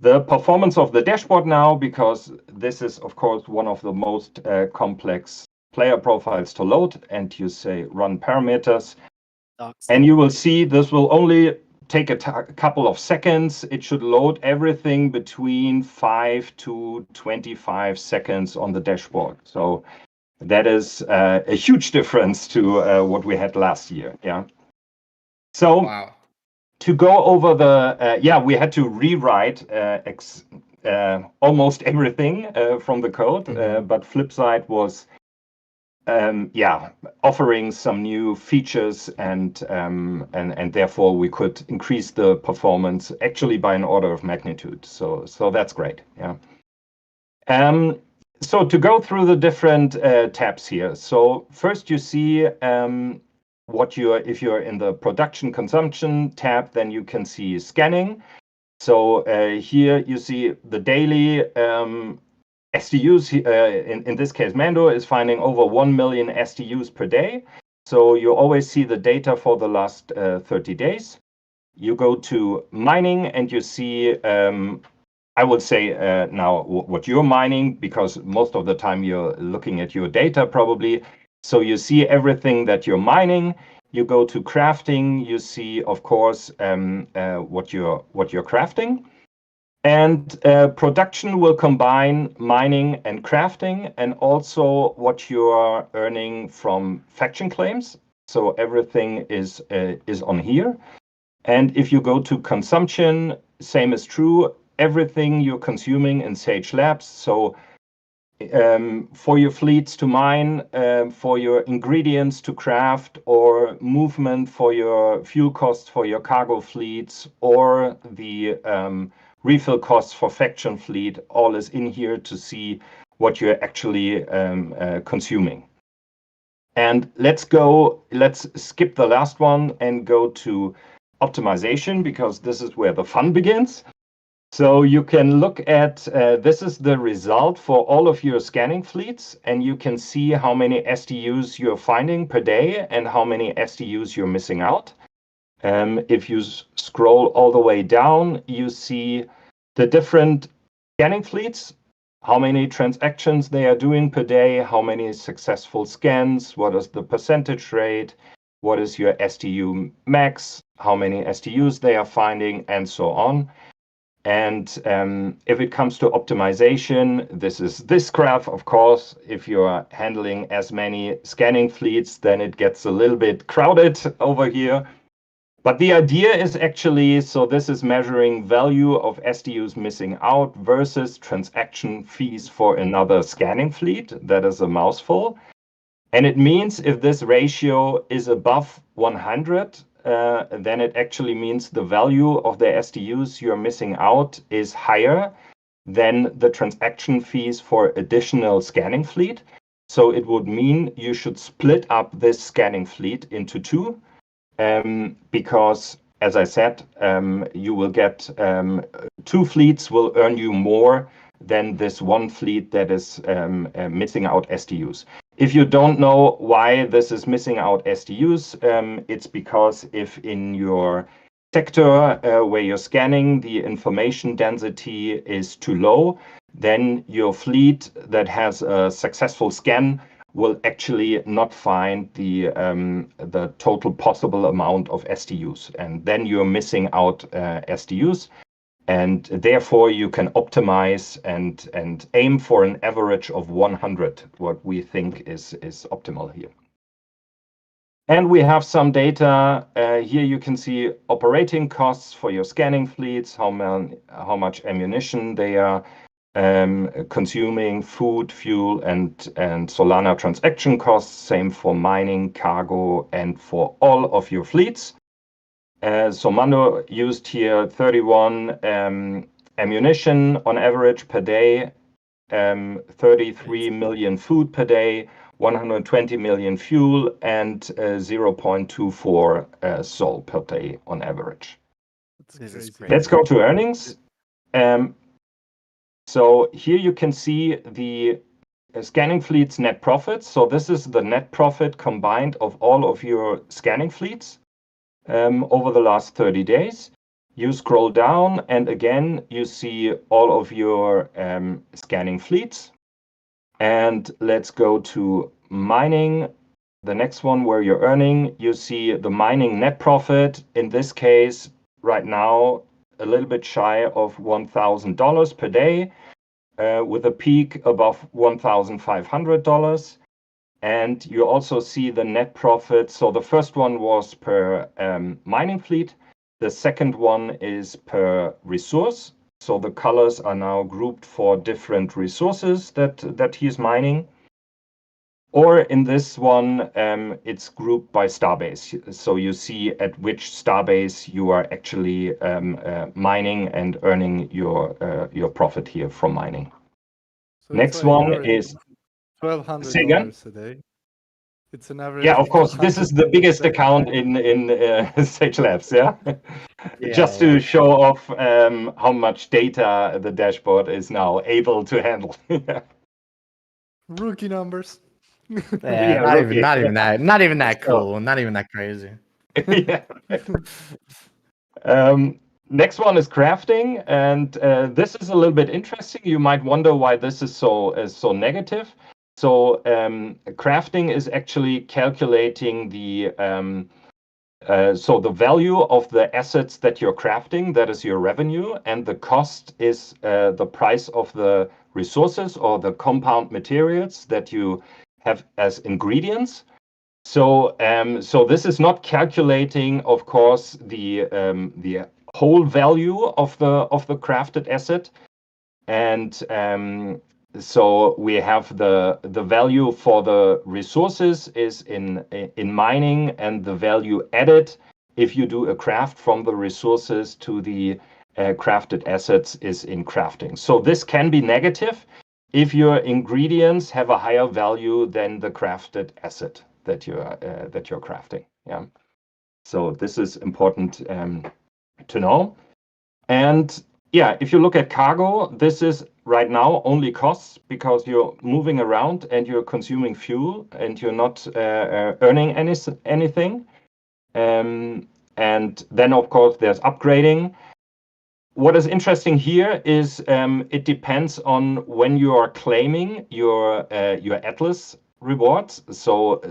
the performance of the dashboard now, because this is, of course, one of the most complex player profiles to load. And you say run parameters, and you will see this will only take a couple of seconds. It should load everything between 5 to 25 seconds on the dashboard. So that is a huge difference to what we had last year. Yeah. So Wow. to go over the, we had to rewrite almost everything from the code, but Flipside was offering some new features, and therefore we could increase the performance actually by an order of magnitude. So that's great. Yeah. So to go through the different tabs here. So first you see if you're in the production consumption tab, then you can see scanning. So here you see the daily SDUs. In this case, Mando is finding over 1 million SDUs per day. So you always see the data for the last 30 days. You go to mining and you see, I would say now what you're mining, because most of the time you're looking at your data probably. So you see everything that you're mining. You go to crafting. You see, of course, what you're crafting. And production will combine mining and crafting, and also what you are earning from faction claims. So everything is on here. And if you go to consumption, same is true. Everything you're consuming in Sage Labs. So for your fleets to mine, for your ingredients to craft, or movement for your fuel costs for your cargo fleets, or the refill costs for faction fleet, all is in here to see what you're actually consuming. And let's skip the last one and go to optimization, because this is where the fun begins. So you can look at, this is the result for all of your scanning fleets, and you can see how many SDUs you're finding per day and how many SDUs you're missing out. If you scroll all the way down, you see the different scanning fleets, how many transactions they are doing per day, how many successful scans, what is the percentage rate, what is your SDU max, how many SDUs they are finding, and so on. And if it comes to optimization, this is this graph, of course. If you're handling as many scanning fleets, then it gets a little bit crowded over here. But the idea is actually, so this is measuring value of SDUs missing out versus transaction fees for another scanning fleet. That is a mouthful. And it means if this ratio is above 100, then it actually means the value of the SDUs you're missing out is higher than the transaction fees for additional scanning fleet. So it would mean you should split up this scanning fleet into two, because, as I said, you will get two fleets will earn you more than this one fleet that is missing out SDUs. If you don't know why this is missing out SDUs, it's because if in your sector where you're scanning, the information density is too low, then your fleet that has a successful scan will actually not find the total possible amount of SDUs. And then you're missing out SDUs. And therefore, you can optimize and aim for an average of 100, what we think is optimal here. And we have some data. Here you can see operating costs for your scanning fleets, how much ammunition they are consuming, food, fuel, and Solana transaction costs. Same for mining, cargo, and for all of your fleets. So Mando used here 31 ammunition on average per day, 33 million food per day, 120 million fuel, and 0.24 sol per day on average. This is great. Let's go to earnings. So here you can see the scanning fleet's net profits. So this is the net profit combined of all of your scanning fleets over the last 30 days. You scroll down and again, you see all of your scanning fleets. And let's go to mining. The next one where you're earning, you see the mining net profit. In this case, right now, a little bit shy of $1,000 per day, with a peak above $1,500. And you also see the net profit. So the first one was per mining fleet. The second one is per resource. So the colors are now grouped for different resources that he's mining. Or in this one, it's grouped by starbase. So you see at which starbase you are actually mining and earning your profit here from mining. So Next one is $1,200 a day. It's an average. Yeah, of course. This is the biggest account in Sage Labs. Yeah, just to show off how much data the dashboard is now able to handle. Rookie numbers. Yeah, not even that cool, not even that crazy. Yeah. Next one is crafting, and this is a little bit interesting. You might wonder why this is so negative. So crafting is actually calculating the So the value of the assets that you're crafting, that is your revenue, and the cost is the price of the resources or the compound materials that you have as ingredients. So this is not calculating, of course, the whole value of the crafted asset, and so we have the value for the resources is in mining, and the value added if you do a craft from the resources to the crafted assets is in crafting. So this can be negative if your ingredients have a higher value than the crafted asset that you're crafting. Yeah. So this is important to know. And yeah, if you look at cargo, this is right now only costs because you're moving around and you're consuming fuel and you're not earning anything. And then, of course, there's upgrading. What is interesting here is it depends on when you are claiming your Atlas rewards. So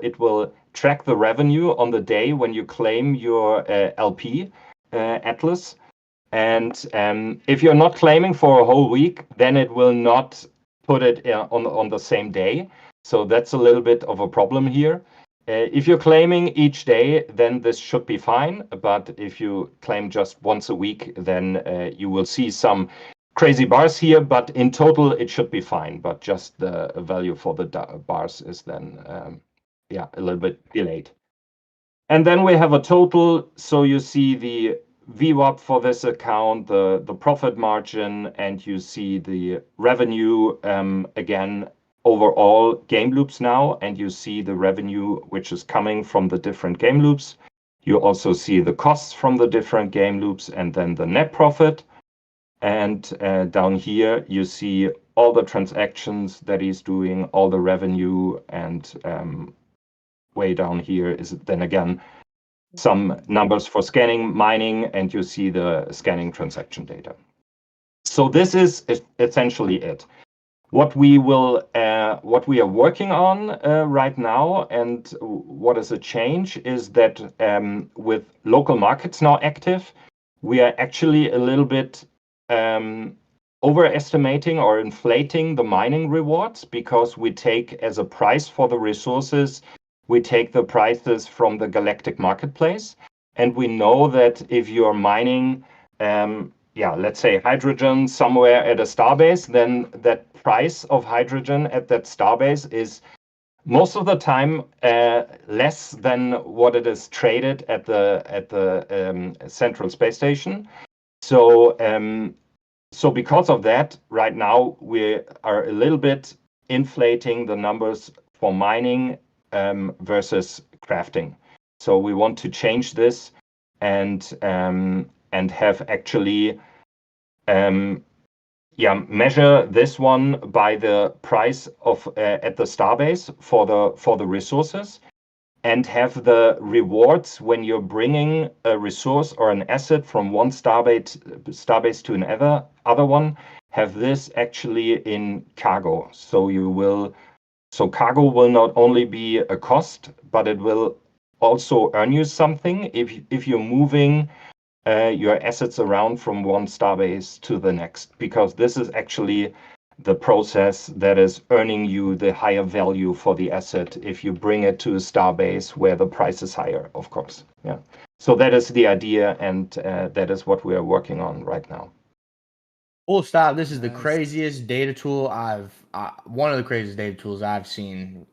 it will track the revenue on the day when you claim your LP Atlas. And if you're not claiming for a whole week, then it will not put it on the same day. So that's a little bit of a problem here. If you're claiming each day, then this should be fine. But if you claim just once a week, then you will see some crazy bars here. But in total, it should be fine. But just the value for the bars is then, a little bit delayed. And then we have a total. So you see the VWAP for this account, the profit margin, and you see the revenue again overall game loops now, and you see the revenue which is coming from the different game loops. You also see the costs from the different game loops and then the net profit. And down here you see all the transactions that he's doing, all the revenue, and way down here is then again some numbers for scanning, mining, and you see the scanning transaction data. So this is essentially it. What we are working on right now, and what is a change, is that with local markets now active, we are actually a little bit overestimating or inflating the mining rewards, because we take as a price for the resources, we take the prices from the Galactic Marketplace. And we know that if you're mining, let's say hydrogen somewhere at a starbase, then that price of hydrogen at that starbase is most of the time less than what it is traded at the Central Space Station. So because of that, right now we are a little bit inflating the numbers for mining versus crafting. So we want to change this and have actually measure this one by the price of at the starbase for the resources, and have the rewards when you're bringing a resource or an asset from one starbase to another one, have this actually in cargo. So cargo will not only be a cost, but it will also earn you something if you're moving your assets around from one starbase to the next, because this is actually the process that is earning you the higher value for the asset if you bring it to a starbase where the price is higher, of course. Yeah. So that is the idea, and that is what we are working on right now. Full stop. This is the craziest data tool one of the craziest data tools I've seen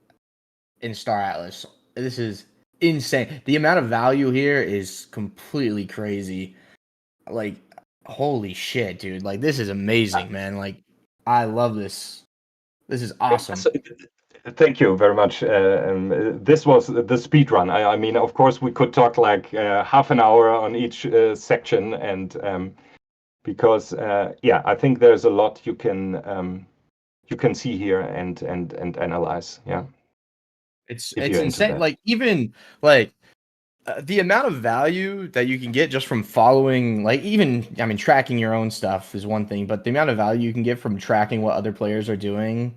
in Star Atlas. This is insane. The amount of value here is completely crazy. Like, holy shit, dude. Like, this is amazing, man. Like, I love this. This is awesome. Thank you very much. This was the speed run. I mean, of course, we could talk like half an hour on each section, and because I think there's a lot you can see here and analyze. Yeah, it's insane. Like, even like the amount of value that you can get just from following, like, even, I mean, tracking your own stuff is one thing, but the amount of value you can get from tracking what other players are doing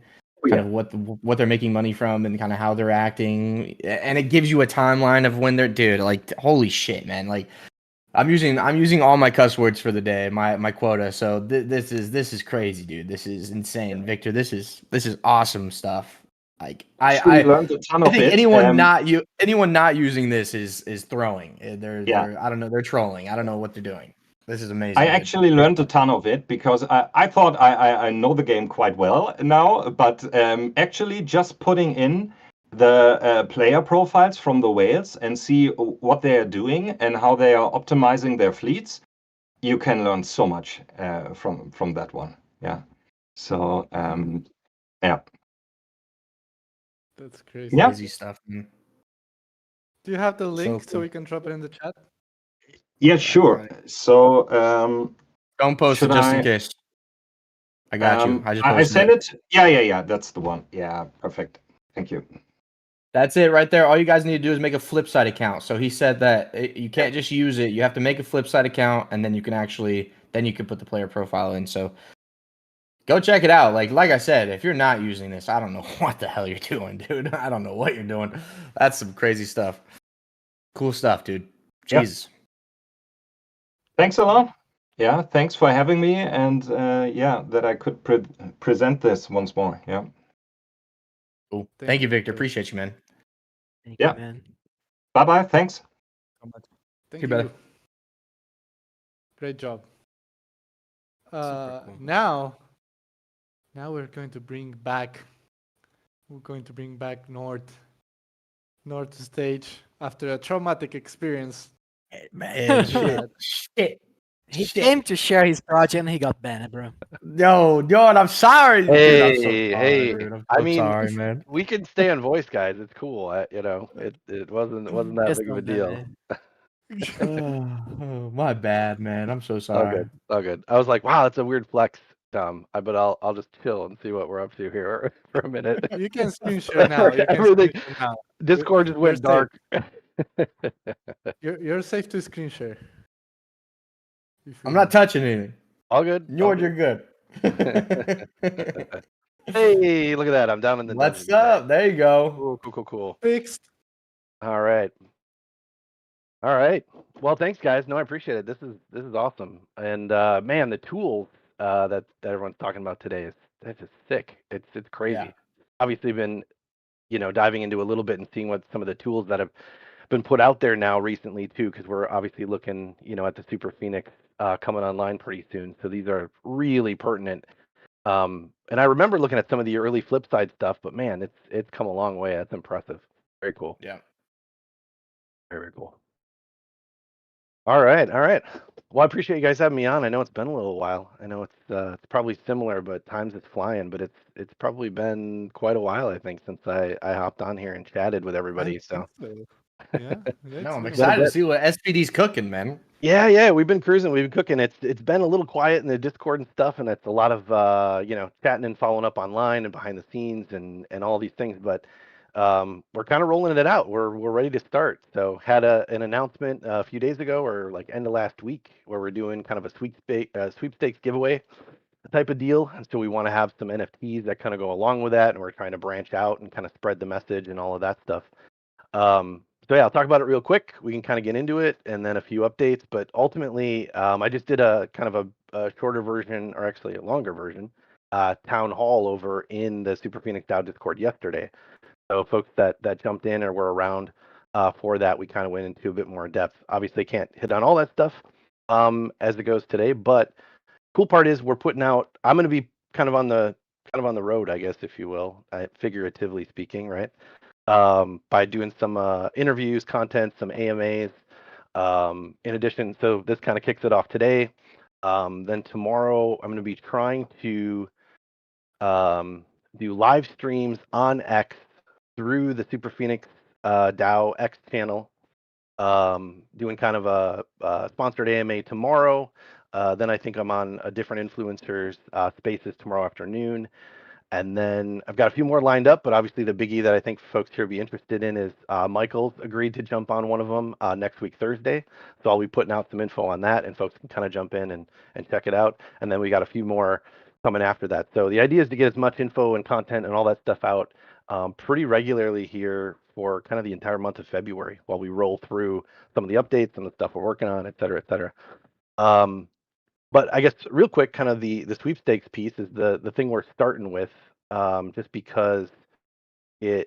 kind of what they're making money from and kind of how they're acting, and it gives you a timeline of when they're like holy shit, man. Like I'm using all my cuss words for the day, my quota. So this is crazy, dude. This is insane, Victor. This is awesome stuff. Like Actually learned a ton I of think it. anyone not using this is throwing. They're Yeah. I don't know, they're trolling. I don't know what they're doing. This is amazing. I dude. actually learned a ton of it because I thought I know the game quite well now, but actually just putting in the player profiles from the whales and see what they are doing and how they are optimizing their fleets, you can learn so much from that one. Yeah. So yeah. That's crazy. Yeah. Crazy stuff. Man. Do you have the link so cool. we can drop it in the chat? Yeah, sure. So don't post it just in case. I got you. I just posted I sent it. Yeah. That's the one. Yeah, perfect. Thank you. That's it right there. All you guys need to do is make a Flipside account. So he said that you can't just use it. You have to make a Flipside account, and then you can put the player profile in. So go check it out. Like I said, if you're not using this, I don't know what the hell you're doing, dude. I don't know what you're doing. That's some crazy stuff. Cool stuff, dude. Jesus. Yep. Thanks a lot. Yeah, thanks for having me, and that I could present this once more. Yeah. Cool. Thank you, Victor. Appreciate you, man. Thank Yeah. you, man. Bye. Thanks. Thank you. Brother. Great job. Super cool. Now we're going to bring back North to stage after a traumatic experience. Man, shit. He came to share his project and he got banned, bro. Yo, dude, I'm sorry. Hey, dude, I'm so sorry, dude. I'm so sorry, man. We can stay on voice, guys. It's cool. It wasn't that Just big of a don't deal. Oh, my bad, man. I'm so sorry. All good. I was like, wow, that's a weird flex, Tom. But I'll just chill and see what we're up to here for a minute. You can screen share now. You can screen share now. Discord just went dark. You're safe to screen share. I'm not touching anything. All good. You're good. Hey, look at that. I'm down in the What's dungeon up? There you go. Cool. Fixed. All right. Well, thanks, guys. No, I appreciate it. This is awesome. And man, the tools that everyone's talking about today that's just sick. It's crazy. Yeah. Obviously, been diving into a little bit and seeing what some of the tools that have been put out there now recently too, because we're obviously looking at the Super Phoenix coming online pretty soon. So these are really pertinent. And I remember looking at some of the early Flipside stuff, but man, it's come a long way. That's impressive. Very cool. Yeah. Very cool. All right. Well, I appreciate you guys having me on. I know it's been a little while. I know it's probably similar, but times it's flying. But it's probably been quite a while, I think, since I hopped on here and chatted with everybody. So. Yeah. No, I'm excited to see what SPD's cooking, man. Yeah, we've been cruising, we've been cooking. It's been a little quiet in the Discord and stuff, and it's a lot of chatting and following up online and behind the scenes and all these things. But we're kind of rolling it out. We're ready to start. So had an announcement a few days ago, or like end of last week, where we're doing kind of a sweepstakes giveaway type of deal. And so we want to have some NFTs that kind of go along with that, and we're trying to branch out and kind of spread the message and all of that stuff. So yeah, I'll talk about it real quick. We can kind of get into it and then a few updates. But ultimately, I just did a kind of a shorter version, or actually a longer version, town hall over in the SuperPhoenixDAO Discord yesterday. So folks that jumped in or were around for that, we kind of went into a bit more depth. Obviously, can't hit on all that stuff as it goes today. But cool part is we're putting out. I'm going to be kind of on the road, I guess, if you will, figuratively speaking, right? By doing some interviews, content, some AMAs. In addition, so this kind of kicks it off today. Then tomorrow, I'm going to be trying to do live streams on X through the Super Phoenix DAO X channel. Doing kind of a sponsored AMA tomorrow. Then I think I'm on a different influencers spaces tomorrow afternoon. And then I've got a few more lined up, but obviously the biggie that I think folks here will be interested in is Michael's agreed to jump on one of them next week, Thursday. So I'll be putting out some info on that, and folks can kind of jump in and check it out. And then we got a few more coming after that. So the idea is to get as much info and content and all that stuff out pretty regularly here for kind of the entire month of February while we roll through some of the updates and the stuff we're working on, et cetera, et cetera. But I guess real quick, kind of the sweepstakes piece is the thing we're starting with, just because it's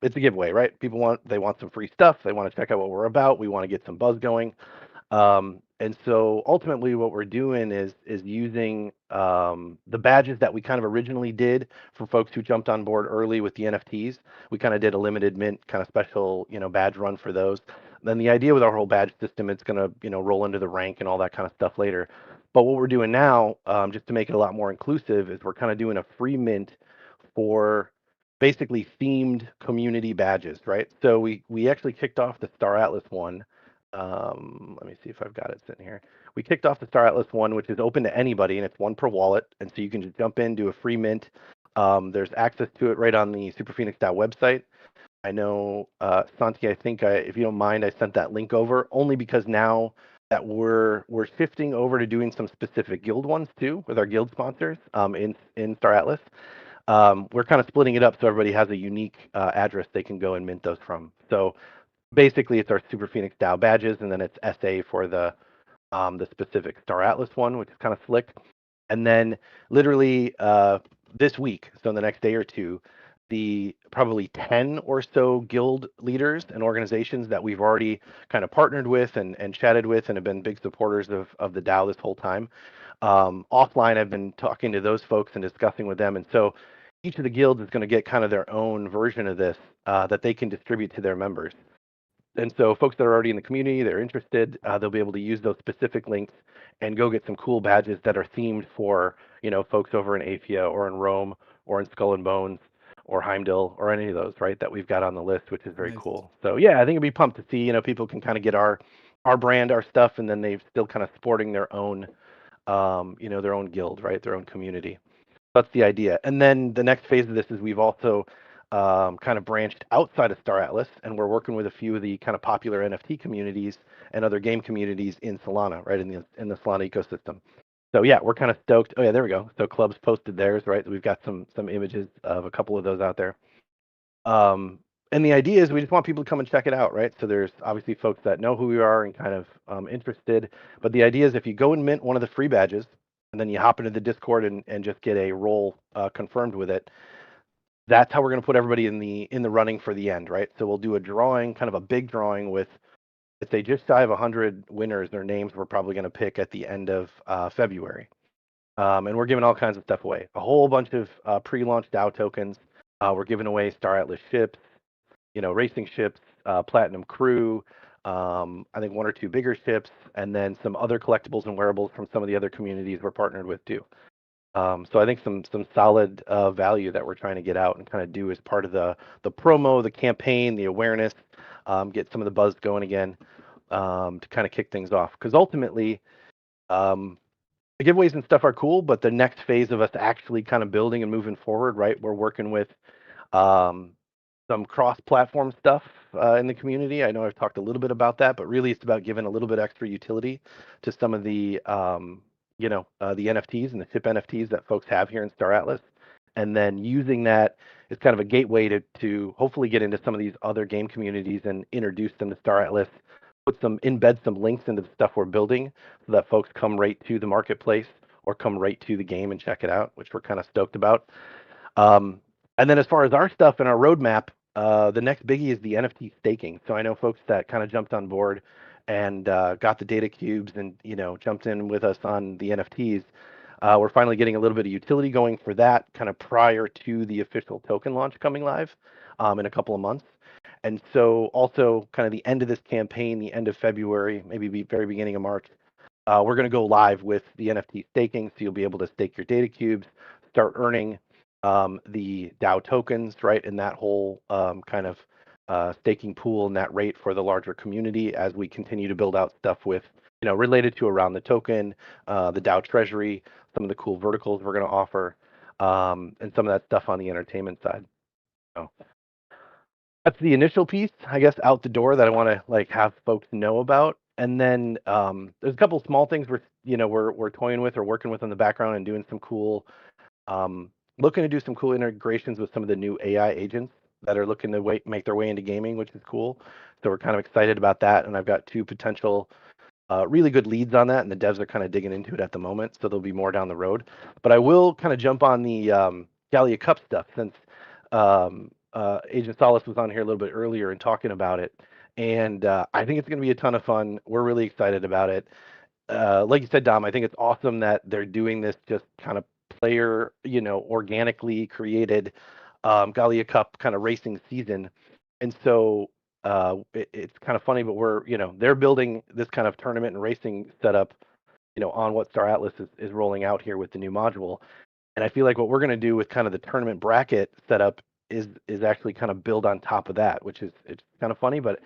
a giveaway, right? People want some free stuff. They want to check out what we're about. We want to get some buzz going. And so ultimately what we're doing is using the badges that we kind of originally did for folks who jumped on board early with the NFTs. We kind of did a limited mint kind of special, badge run for those. Then the idea with our whole badge system, it's going to, roll into the rank and all that kind of stuff later. But what we're doing now, just to make it a lot more inclusive, is we're kind of doing a free mint for basically themed community badges, right? So we actually kicked off the Star Atlas one. Let me see if I've got it sitting here. We kicked off the Star Atlas one, which is open to anybody, and it's one per wallet. And so you can just jump in, do a free mint. There's access to it right on the SuperPhoenixDAO website. I know, Santi, I think if you don't mind, I sent that link over only because now that we're shifting over to doing some specific guild ones too with our guild sponsors in Star Atlas. We're kind of splitting it up so everybody has a unique address they can go and mint those from. So basically, it's our SuperPhoenixDAO badges, and then it's SA for the specific Star Atlas one, which is kind of slick. And then literally this week, so in the next day or two, the probably 10 or so guild leaders and organizations that we've already kind of partnered with and chatted with and have been big supporters of the DAO this whole time. Offline, I've been talking to those folks and discussing with them. And so each of the guilds is going to get kind of their own version of this that they can distribute to their members. And so folks that are already in the community, they're interested, they'll be able to use those specific links and go get some cool badges that are themed for, folks over in Aephia or in Rome or in Skull and Bones or Heimdall or any of those, right, that we've got on the list, which is very cool. So yeah, I think it'd be pumped to see, people can kind of get our brand, our stuff, and then they've still kind of sporting their own, their own guild, right, their own community. That's the idea. And then the next phase of this is we've also kind of branched outside of Star Atlas, and we're working with a few of the kind of popular NFT communities and other game communities in Solana, right, in the Solana ecosystem. So yeah, we're kind of stoked. Oh yeah, there we go. So Clubs posted theirs, right? We've got some images of a couple of those out there. And the idea is we just want people to come and check it out, right? So there's obviously folks that know who we are and kind of interested. But the idea is if you go and mint one of the free badges, and then you hop into the Discord and just get a role confirmed with it, that's how we're going to put everybody in the running for the end, right? So we'll do a drawing, kind of a big drawing with, if they just shy of 100 winners, their names we're probably going to pick at the end of February. And we're giving all kinds of stuff away. A whole bunch of pre-launch DAO tokens. We're giving away Star Atlas ships, racing ships, Platinum Crew, I think one or two bigger ships, and then some other collectibles and wearables from some of the other communities we're partnered with too. So I think some solid value that we're trying to get out and kind of do as part of the promo, the campaign, the awareness, get some of the buzz going again to kind of kick things off. Because ultimately, the giveaways and stuff are cool, but the next phase of us actually kind of building and moving forward, right? We're working with some cross-platform stuff in the community. I know I've talked a little bit about that, but really it's about giving a little bit extra utility to some of the the NFTs and the SIP NFTs that folks have here in Star Atlas, and then using that as kind of a gateway to hopefully get into some of these other game communities and introduce them to Star Atlas, embed some links into the stuff we're building so that folks come right to the marketplace or come right to the game and check it out, which we're kind of stoked about. And then as far as our stuff and our roadmap, the next biggie is the NFT staking. So I know folks that kind of jumped on board and got the data cubes and jumped in with us on the NFTs. We're finally getting a little bit of utility going for that kind of prior to the official token launch coming live in a couple of months. And so also kind of the end of this campaign, the end of February, maybe very beginning of March, we're going to go live with the NFT staking. So you'll be able to stake your data cubes, start earning the DAO tokens, right, in that whole kind of staking pool and that rate for the larger community as we continue to build out stuff with, related to around the token, the DAO treasury, some of the cool verticals we're going to offer, and some of that stuff on the entertainment side. So that's the initial piece, I guess, out the door that I want to have folks know about. And then there's a couple small things we're toying with or working with in the background and doing some cool, looking to do some cool integrations with some of the new AI agents that are looking to make their way into gaming, which is cool. So we're kind of excited about that. And I've got two potential really good leads on that, and the devs are kind of digging into it at the moment. So there'll be more down the road. But I will kind of jump on the Galia Cup stuff since Agent Solace was on here a little bit earlier and talking about it. And I think it's going to be a ton of fun. We're really excited about it. Like you said, Dom, I think it's awesome that they're doing this just kind of player, organically created Galia Cup kind of racing season. And so it's kind of funny, but they're building this kind of tournament and racing setup, on what Star Atlas is rolling out here with the new module. And I feel like what we're going to do with kind of the tournament bracket setup is actually kind of build on top of that, which is it's kind of funny, but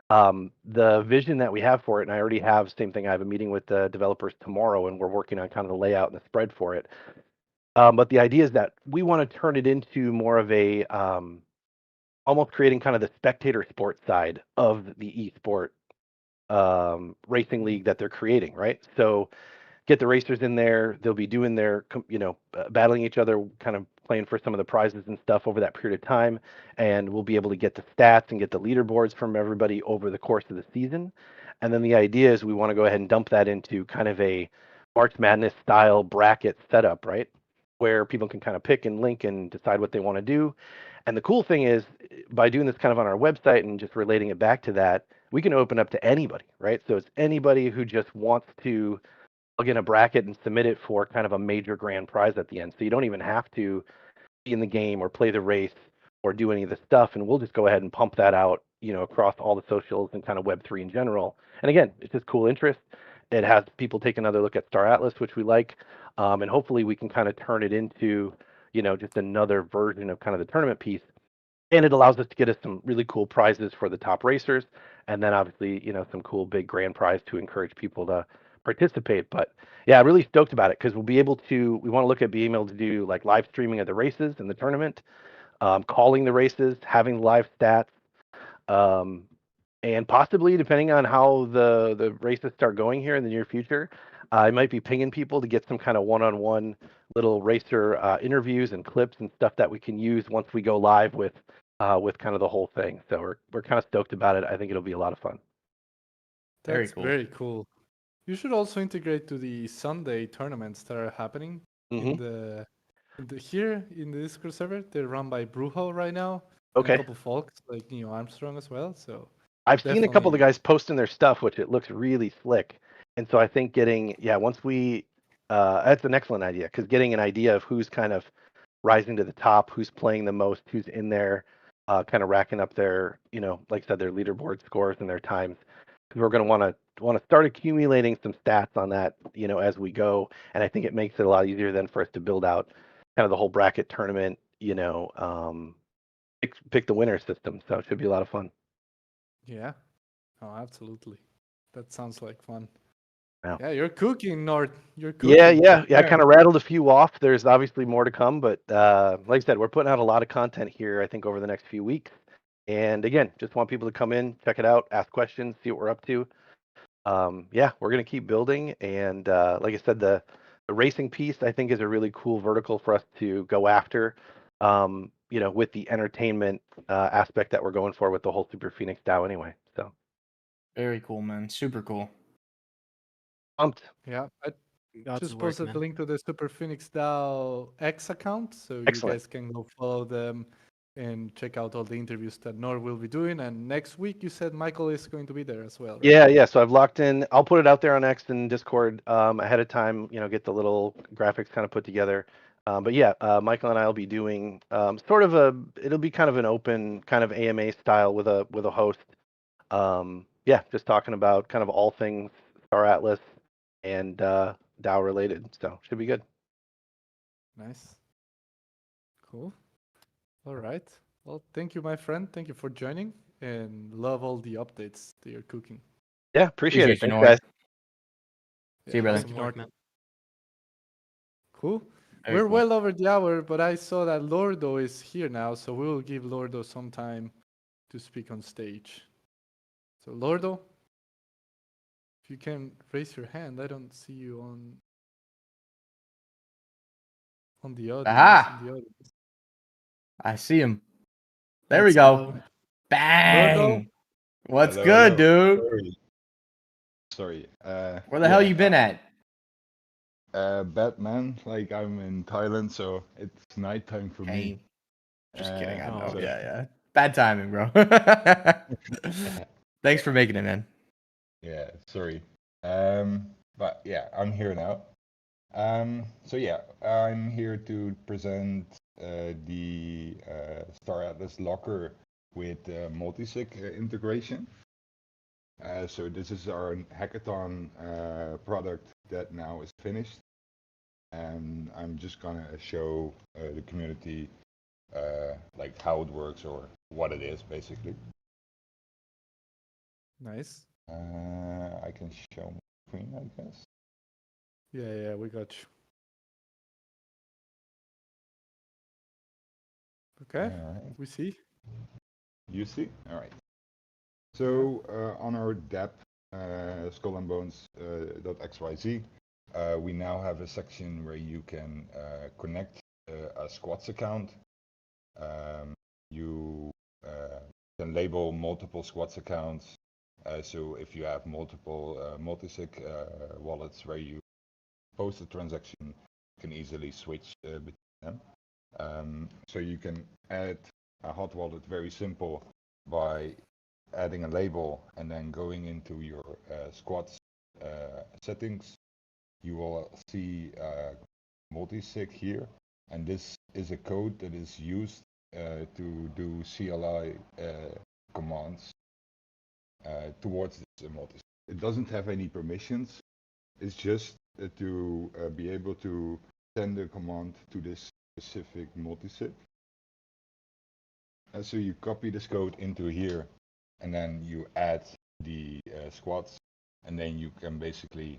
the vision that we have for it, and I already have same thing. I have a meeting with the developers tomorrow, and we're working on kind of the layout and the spread for it. But the idea is that we want to turn it into more of a almost creating kind of the spectator sports side of the esport racing league that they're creating, right? So get the racers in there. They'll be doing their, battling each other, kind of playing for some of the prizes and stuff over that period of time. And we'll be able to get the stats and get the leaderboards from everybody over the course of the season. And then the idea is we want to go ahead and dump that into kind of a March Madness style bracket setup, right? Where people can kind of pick and link and decide what they want to do. And the cool thing is, by doing this kind of on our website and just relating it back to that, we can open up to anybody, right? So it's anybody who just wants to plug in a bracket and submit it for kind of a major grand prize at the end. So you don't even have to be in the game or play the race or do any of the stuff. And we'll just go ahead and pump that out, across all the socials and kind of Web3 in general. And again, it's just cool interest. It has people take another look at Star Atlas, which we like. And hopefully we can kind of turn it into, just another version of kind of the tournament piece. And it allows us to get us some really cool prizes for the top racers. And then obviously, some cool big grand prize to encourage people to participate. But yeah, really stoked about it because we want to look at being able to do like live streaming of the races and the tournament, calling the races, having live stats, um, and possibly depending on how the races start going here in the near future, I might be pinging people to get some kind of one-on-one little racer interviews and clips and stuff that we can use once we go live with kind of the whole thing. So we're kind of stoked about it. I think it'll be a lot of fun. Very That's cool. very cool. You should also integrate to the Sunday tournaments that are happening in the here in the Discord server. They're run by Brujo right now, and a Okay. couple folks like Neo Armstrong as well. So I've seen a couple of the definitely, guys posting their stuff, which it looks really slick. And so I think once we, that's an excellent idea because getting an idea of who's kind of rising to the top, who's playing the most, who's in there, kind of racking up their, like I said, their leaderboard scores and their times. Because we're going to want to start accumulating some stats on that, as we go. And I think it makes it a lot easier then for us to build out kind of the whole bracket tournament, pick the winner system. So it should be a lot of fun. yeah. Oh, absolutely. That sounds like fun. Yeah. Yeah, you're cooking, Nord. You're Yeah, cooking. yeah. I kind of rattled a few off. There's obviously more to come, but like I said, we're putting out a lot of content here, I think, over the next few weeks. And again, just want people to come in, check it out, ask questions, see what we're up to. Yeah, we're going to keep building. And like I said, the racing piece, I think, is a really cool vertical for us to go after, with the entertainment aspect that we're going for with the whole SuperPhoenixDAO anyway. So Very cool, man. Super cool. pumped. Yeah, I Got to just work, posted man. the link to the Super Phoenix DAO X account, so you Excellent. guys can go follow them and check out all the interviews that Nord will be doing. And next week, you said Michael is going to be there as well, right? Yeah. So I've locked in. I'll put it out there on X and Discord ahead of time. Get the little graphics kind of put together. But yeah, Michael and I will be doing it'll be kind of an open kind of AMA style with a host. Yeah, just talking about kind of all things Star Atlas and DAO related. So should be good. Nice. Cool. All right. Well, thank you, my friend. Thank you for joining, and love all the updates that you're cooking. Yeah, appreciate it. Appreciate you, Thanks, Nord. guys. See you, brother. Thank you, Awesome work, Nord. man. Cool. Very We're cool. well over the hour, but I saw that Lordo is here now, so we will give Lordo some time to speak on stage. So, Lordo, If you can raise your hand, I don't see you on the audience. Aha! In the audience. I see him. There Let's we go. go. Bang! What's Hello, good, hello. dude? Sorry. Where the hell you been at? Batman. Like I'm in Thailand, so it's nighttime for me. Hey, just kidding. I know. so- Yeah. Bad timing, bro. Thanks for making it, man. Yeah, sorry. But yeah, I'm here now. So yeah, I'm here to present the Star Atlas Locker with multisig integration. So this is our hackathon product that now is finished, and I'm just gonna show the community like how it works or what it is basically. Nice. I can show my screen, I guess. Yeah, we got you. Okay, All right. we see. You see? All right. So on our DApp, Skull and Bones .xyz, we now have a section where you can connect a squats account. You can label multiple squats accounts. So if you have multiple multisig wallets where you post a transaction, you can easily switch between them. So you can add a hot wallet very simple by adding a label and then going into your squats settings. You will see multisig here, and this is a code that is used to do CLI commands towards this multisig. It doesn't have any permissions. It's just to be able to send a command to this specific multisig. And so you copy this code into here, and then you add the squats, and then you can basically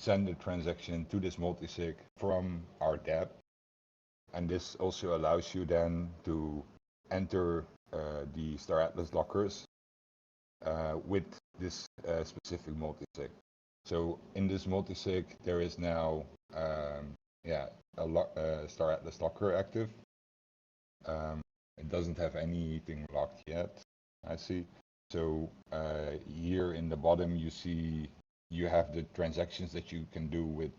send a transaction to this multisig from our DApp. And this also allows you then to enter the Star Atlas lockers with this specific multisig. So in this multisig, there is now a Star Atlas locker active. It doesn't have anything locked yet, I see. So here in the bottom, you see you have the transactions that you can do with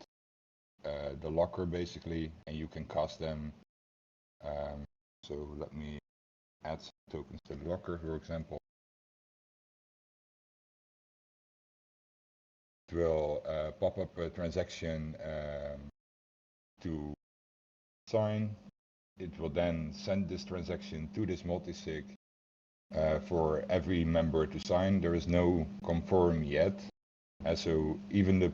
the locker basically, and you can cast them. So let me add some tokens to the locker, for example. It will pop up a transaction to sign. It will then send this transaction to this multisig for every member to sign. There is no confirm yet. So even the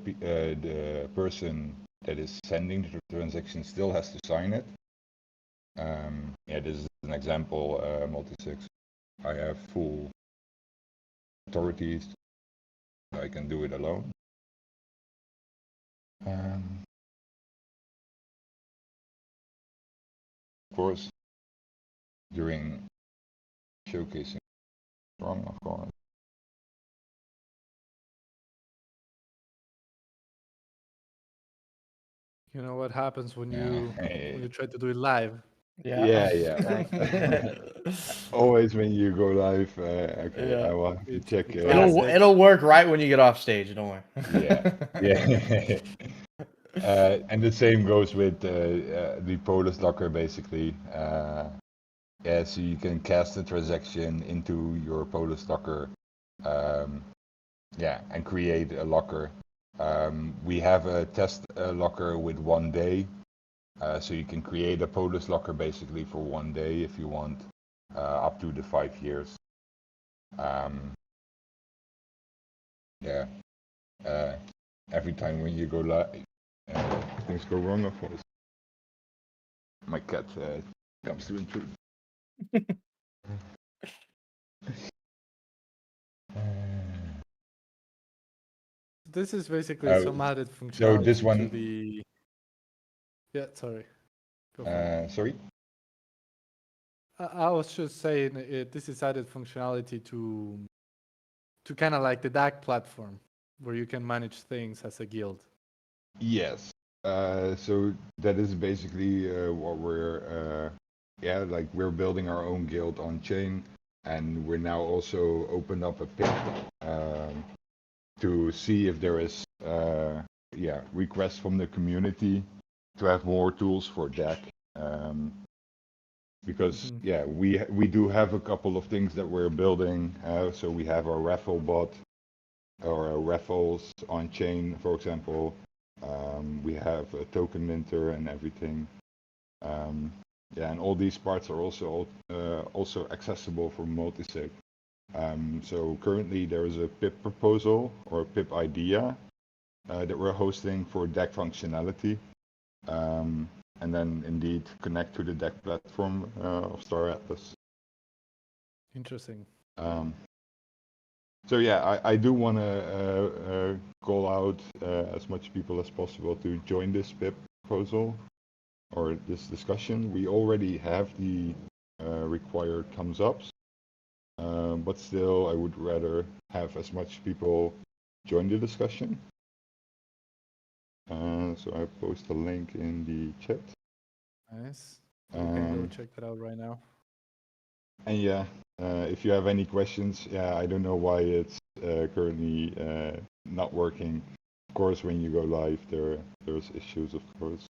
person that is sending the transaction still has to sign it. This is an example multisigs. I have full authorities. I can do it alone. Of course, during showcasing wrong, of course. You know what happens when you Yeah. try to do it live. Yeah. Always when you go live, okay, Yeah. I will have to It's check. classic. It'll work right when you get off stage. Don't worry. Yeah. And the same goes with the Polus locker, basically. So you can cast a transaction into your Polus locker, and create a locker. We have a test locker with 1 day, so you can create a Polus locker basically for 1 day if you want, up to the 5 years. Every time when you go live, things go wrong, of course. My cat comes to intrude. This is basically some added So functionality this to one, the. Yeah, sorry. Go for it. sorry. I was just saying this is added functionality to kind of like the DAC platform. where you can manage things as a guild. Yes. So that is basically what we're like we're building our own guild on chain, and we're now also opened up a pit to see if there is requests from the community to have more tools for deck. Because we do have a couple of things that we're building. So we have our raffle bot or raffles on chain, for example. We have a token minter and everything. And all these parts are also accessible for multisig. So currently there is a pip proposal or a pip idea that we're hosting for deck functionality. And then indeed connect to the deck platform of Star Atlas. Interesting. So yeah, I do want to call out as much people as possible to join this PIP proposal or this discussion. We already have the required thumbs ups, but still I would rather have as much people join the discussion. So I post a link in the chat. Nice. We can go check that out right now. And yeah, if you have any questions, I don't know why it's currently not working. Of course, when you go live, there's issues, of course.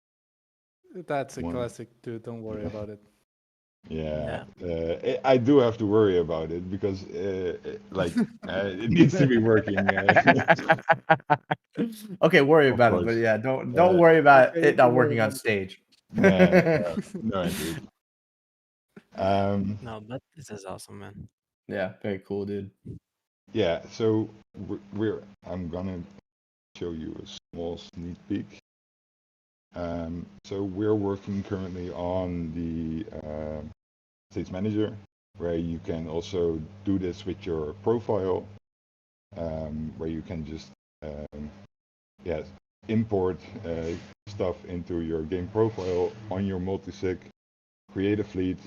That's a classic, dude. Don't worry about it. Yeah, I do have to worry about it because, it needs to be working. Okay, worry about it, but yeah, don't worry about it not working on stage. No, indeed. No, but this is awesome, man. Yeah, very cool, dude. Yeah, so I'm gonna show you a small sneak peek. So we're working currently on the Stage Manager, where you can also do this with your profile, where you can just import stuff into your game profile on your multisig, create a fleet,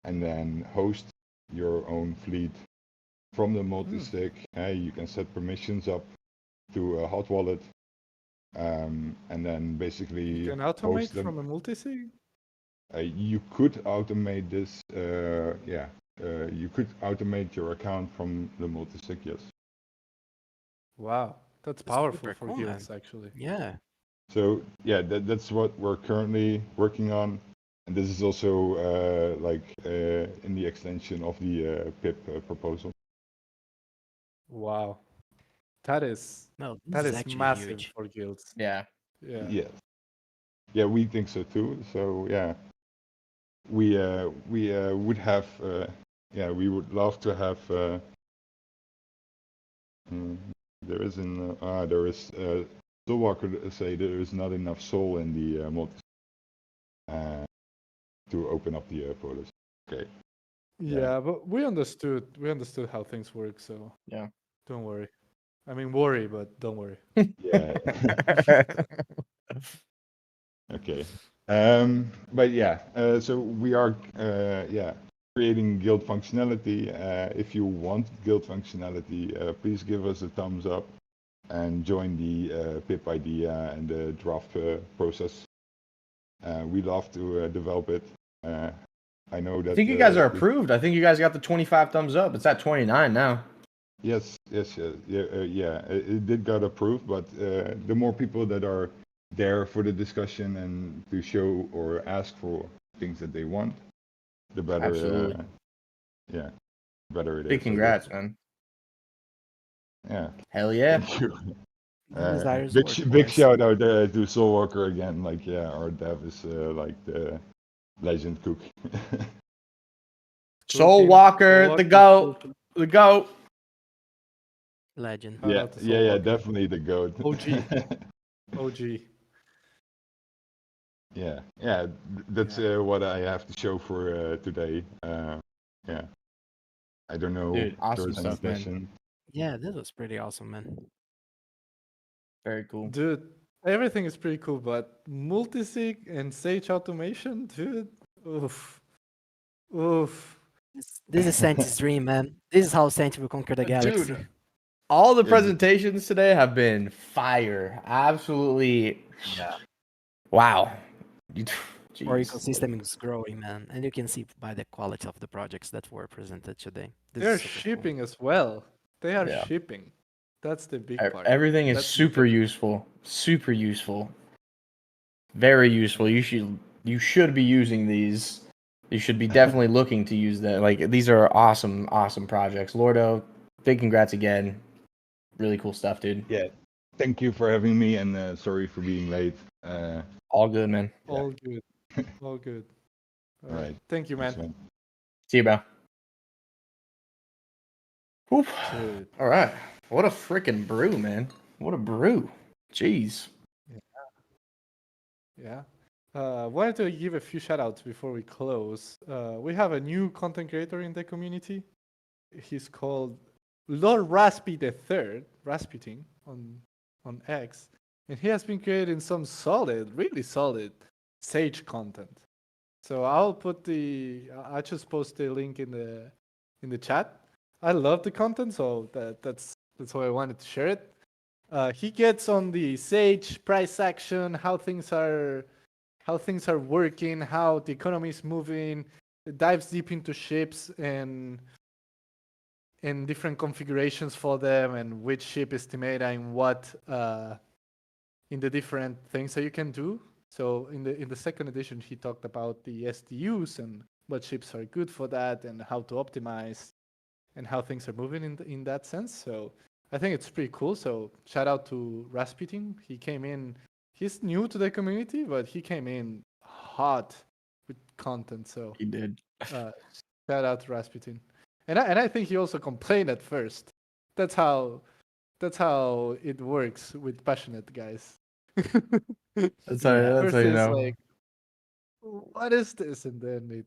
and then host your own fleet from the multisig. You can set permissions up to a hot wallet, and then basically you can automate from a multisig. You could automate this. You could automate your account from the multisig. Yes. Wow, that's powerful for cool, guilds, actually. Yeah. So yeah, that's what we're currently working on, and this is also in the extension of the PIP proposal. Wow, that is massive huge for guilds. Yeah. Yes. Yeah, we think so too. So yeah, we would have we would love to have. There is Soulwalker say there is not enough soul in the multi to open up the policy. Okay. Yeah, but we understood how things work, so yeah, don't worry. I mean, worry, but don't worry. Yeah. Okay. But yeah, so we are creating guild functionality. If you want guild functionality, please give us a thumbs up and join the PIP idea and the draft process. We love to develop it. I know that. I think you guys are approved. I think you guys got the 25 thumbs up. It's at 29 now. Yes. It did got approved, but the more people that are there for the discussion and to show or ask for things that they want, the better. Absolutely. Better it is. Big congrats, man. Yeah. Hell yeah. Thank you. Big shout out to Soulwalker again. Our dev is the legend cook. Soulwalker, the GOAT. Legend. Yeah, definitely the GOAT. OG. Yeah, that's what I have to show for today. I don't know Dude, awesome if there's any stuff, man. question. Yeah, this was pretty awesome, man. Very cool. Dude, everything is pretty cool, but multisig and Sage automation, dude, oof. This is Santi's dream, man. This is how Santi will conquer the galaxy. Dude, All the Yeah. presentations today have been fire. Absolutely. Yeah. Wow. Our Jeez. ecosystem is growing, man, and you can see by the quality of the projects that were presented today. This They're is super cool. shipping as well. They are Yeah. shipping. That's the big part. Everything is That's the super difference. useful. Super useful. Very useful. You should be using these. You should be definitely looking to use them. Like these are awesome, awesome projects. Lordo, big congrats again. Really cool stuff, dude. Yeah. Thank you for having me, and sorry for being late. All good, man. Yeah. All good. All good. All right. Thank you, man. Thanks, man. See you, bro. Whoop. Dude. All right. What a freaking brew, man. What a brew. Jeez. Yeah. Wanted to give a few shout outs before we close. We have a new content creator in the community. He's called Lord Raspy the Third, Rasputin on X, and he has been creating some really solid Sage content. So I just post the link in the chat. I love the content, so that's why I wanted to share it. He gets on the Sage price action, how things are working, how the economy is moving, dives deep into ships and different configurations for them, and which ship is estimating what in the different things that you can do. So in the second edition, he talked about the SDUs and what ships are good for that, and how to optimize, and how things are moving in that sense. So I think it's pretty cool. So shout out to Rasputin. He came in. He's new to the community, but he came in hot with content. So He did. shout out to Rasputin. And I think he also complained at first. That's how it works with passionate guys. That's First how you it's know. like, what is this? And then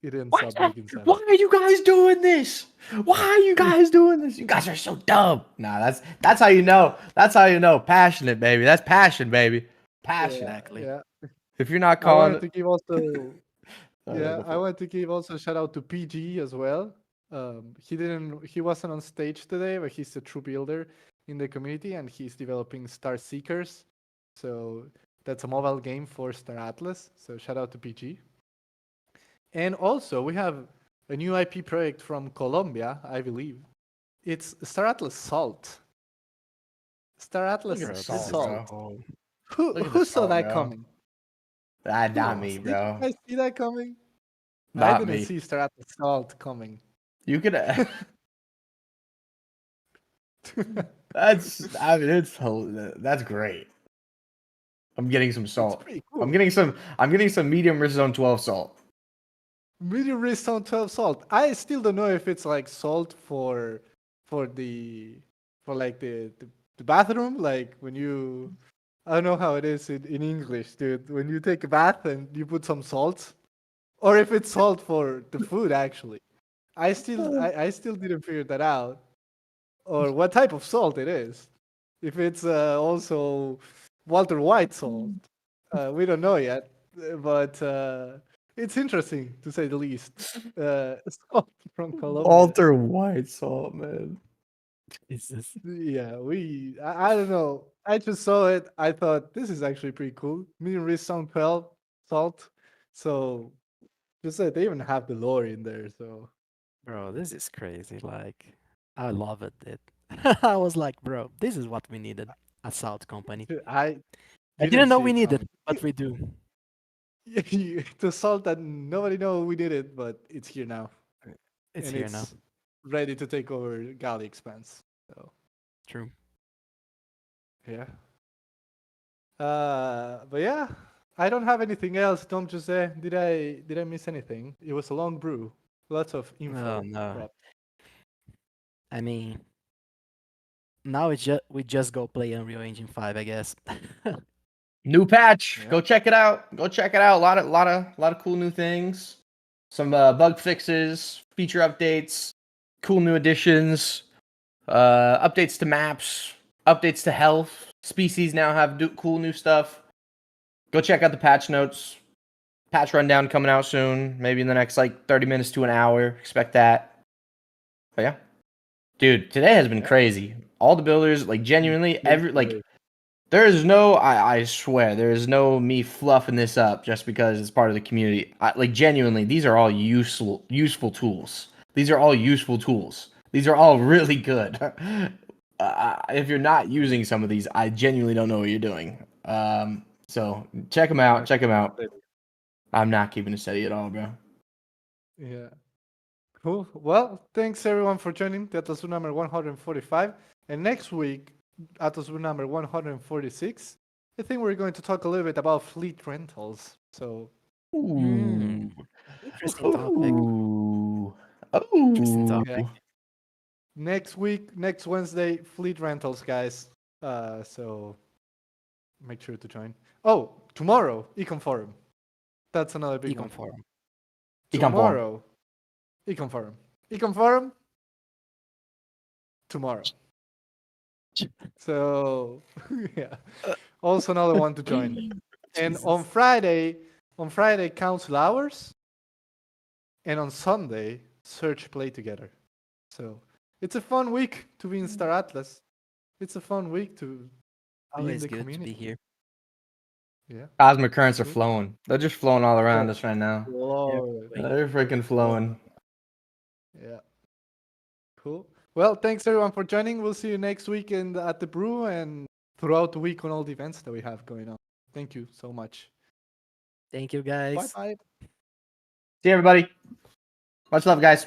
it ends up making sense. Why are you guys doing this? Why are you guys doing this? You guys are so dumb. Nah, that's how you know. That's how you know. Passionate, baby. That's passion, baby. Passion. Exactly. Yeah. If you're not I wanted calling to give also Sorry, go for I it. wanted to give also a shout out to PG as well. He wasn't on stage today, but he's a true builder in the community, and he's developing Star Seekers. So that's a mobile game for Star Atlas. So shout out to PG. And also we have a new IP project from Colombia, I believe. It's Star Atlas Salt. Star Atlas Look at the Bro, this is salt, so bro. cool. Look at the Who saw salt, that bro. coming? Not Who me, Did bro. you guys see that coming? I Not didn't me. see Star Atlas Salt coming. You could. That's great. I'm getting some It's salt. pretty cool. I'm getting some medium risk zone 12 salt. Medium rare zone 12 salt. I still don't know if it's like salt for the bathroom, like when you I don't know how it is in English, dude. When you take a bath and you put some salt, or if it's salt for the food actually. I still didn't figure that out, or what type of salt it is. If it's also Walter White salt, we don't know yet, but it's interesting to say the least. Salt from Colombia. Walter White salt, man. Jesus. Yeah, I don't know. I just saw it. I thought this is actually pretty cool. Medium rich sound 12 salt. So just that they even have the lore in there. So Bro, this is crazy. Like, I love it. I was like, bro, this is what we needed. A salt company. I I didn't know see we it needed, coming. but we do. The salt that nobody know we did it, but it's here now. It's And here now. ready to take over Galia Expanse. So True. yeah. But yeah, I don't have anything else. Tom Jose, did I miss anything? It was a long brew, lots of info. Oh no. dropped. I mean, now we just go play Unreal Engine 5, I guess. New patch. Yeah. Go check it out. Go check it out. A lot of cool new things. Some bug fixes, feature updates, cool new additions, updates to maps, updates to health. Species now have cool new stuff. Go check out the patch notes. Patch rundown coming out soon. Maybe in the next like 30 minutes to an hour. Expect that. But yeah. Dude, today has been crazy. All the builders, like genuinely, Great. there is no, I swear, there is no me fluffing this up just because it's part of the community. Like genuinely, these are all useful tools. These are all useful tools. These are all really good. If you're not using some of these, I genuinely don't know what you're doing. So check them out. Check them out. I'm not keeping it steady at all, bro. Yeah. Cool. Well, thanks everyone for joining the Atlas Brew number 145. And next week, Atlas Brew number 146, I think we're going to talk a little bit about fleet rentals. So, Interesting topic. Ooh. Interesting Oh. topic. next week, next Wednesday, fleet rentals, guys. So make sure to join. Oh, tomorrow, Econ Forum. That's another big Econ one. Forum. Econ Forum. Tomorrow, Econ Forum. Econ Forum, tomorrow. So, yeah. Also another one to join. And on Friday, council hours. And on Sunday, search play together. So it's a fun week to be in Star Atlas. It's a fun week to be in Always the good community. to be here. Yeah. Cosmic currents are Cool. flowing. They're just flowing all around us right now. Whoa. They're freaking flowing. Yeah. Cool. Well, thanks everyone for joining. We'll see you next week at the brew and throughout the week on all the events that we have going on. Thank you so much. Thank you, guys. Bye bye. See you, everybody. Much love, guys.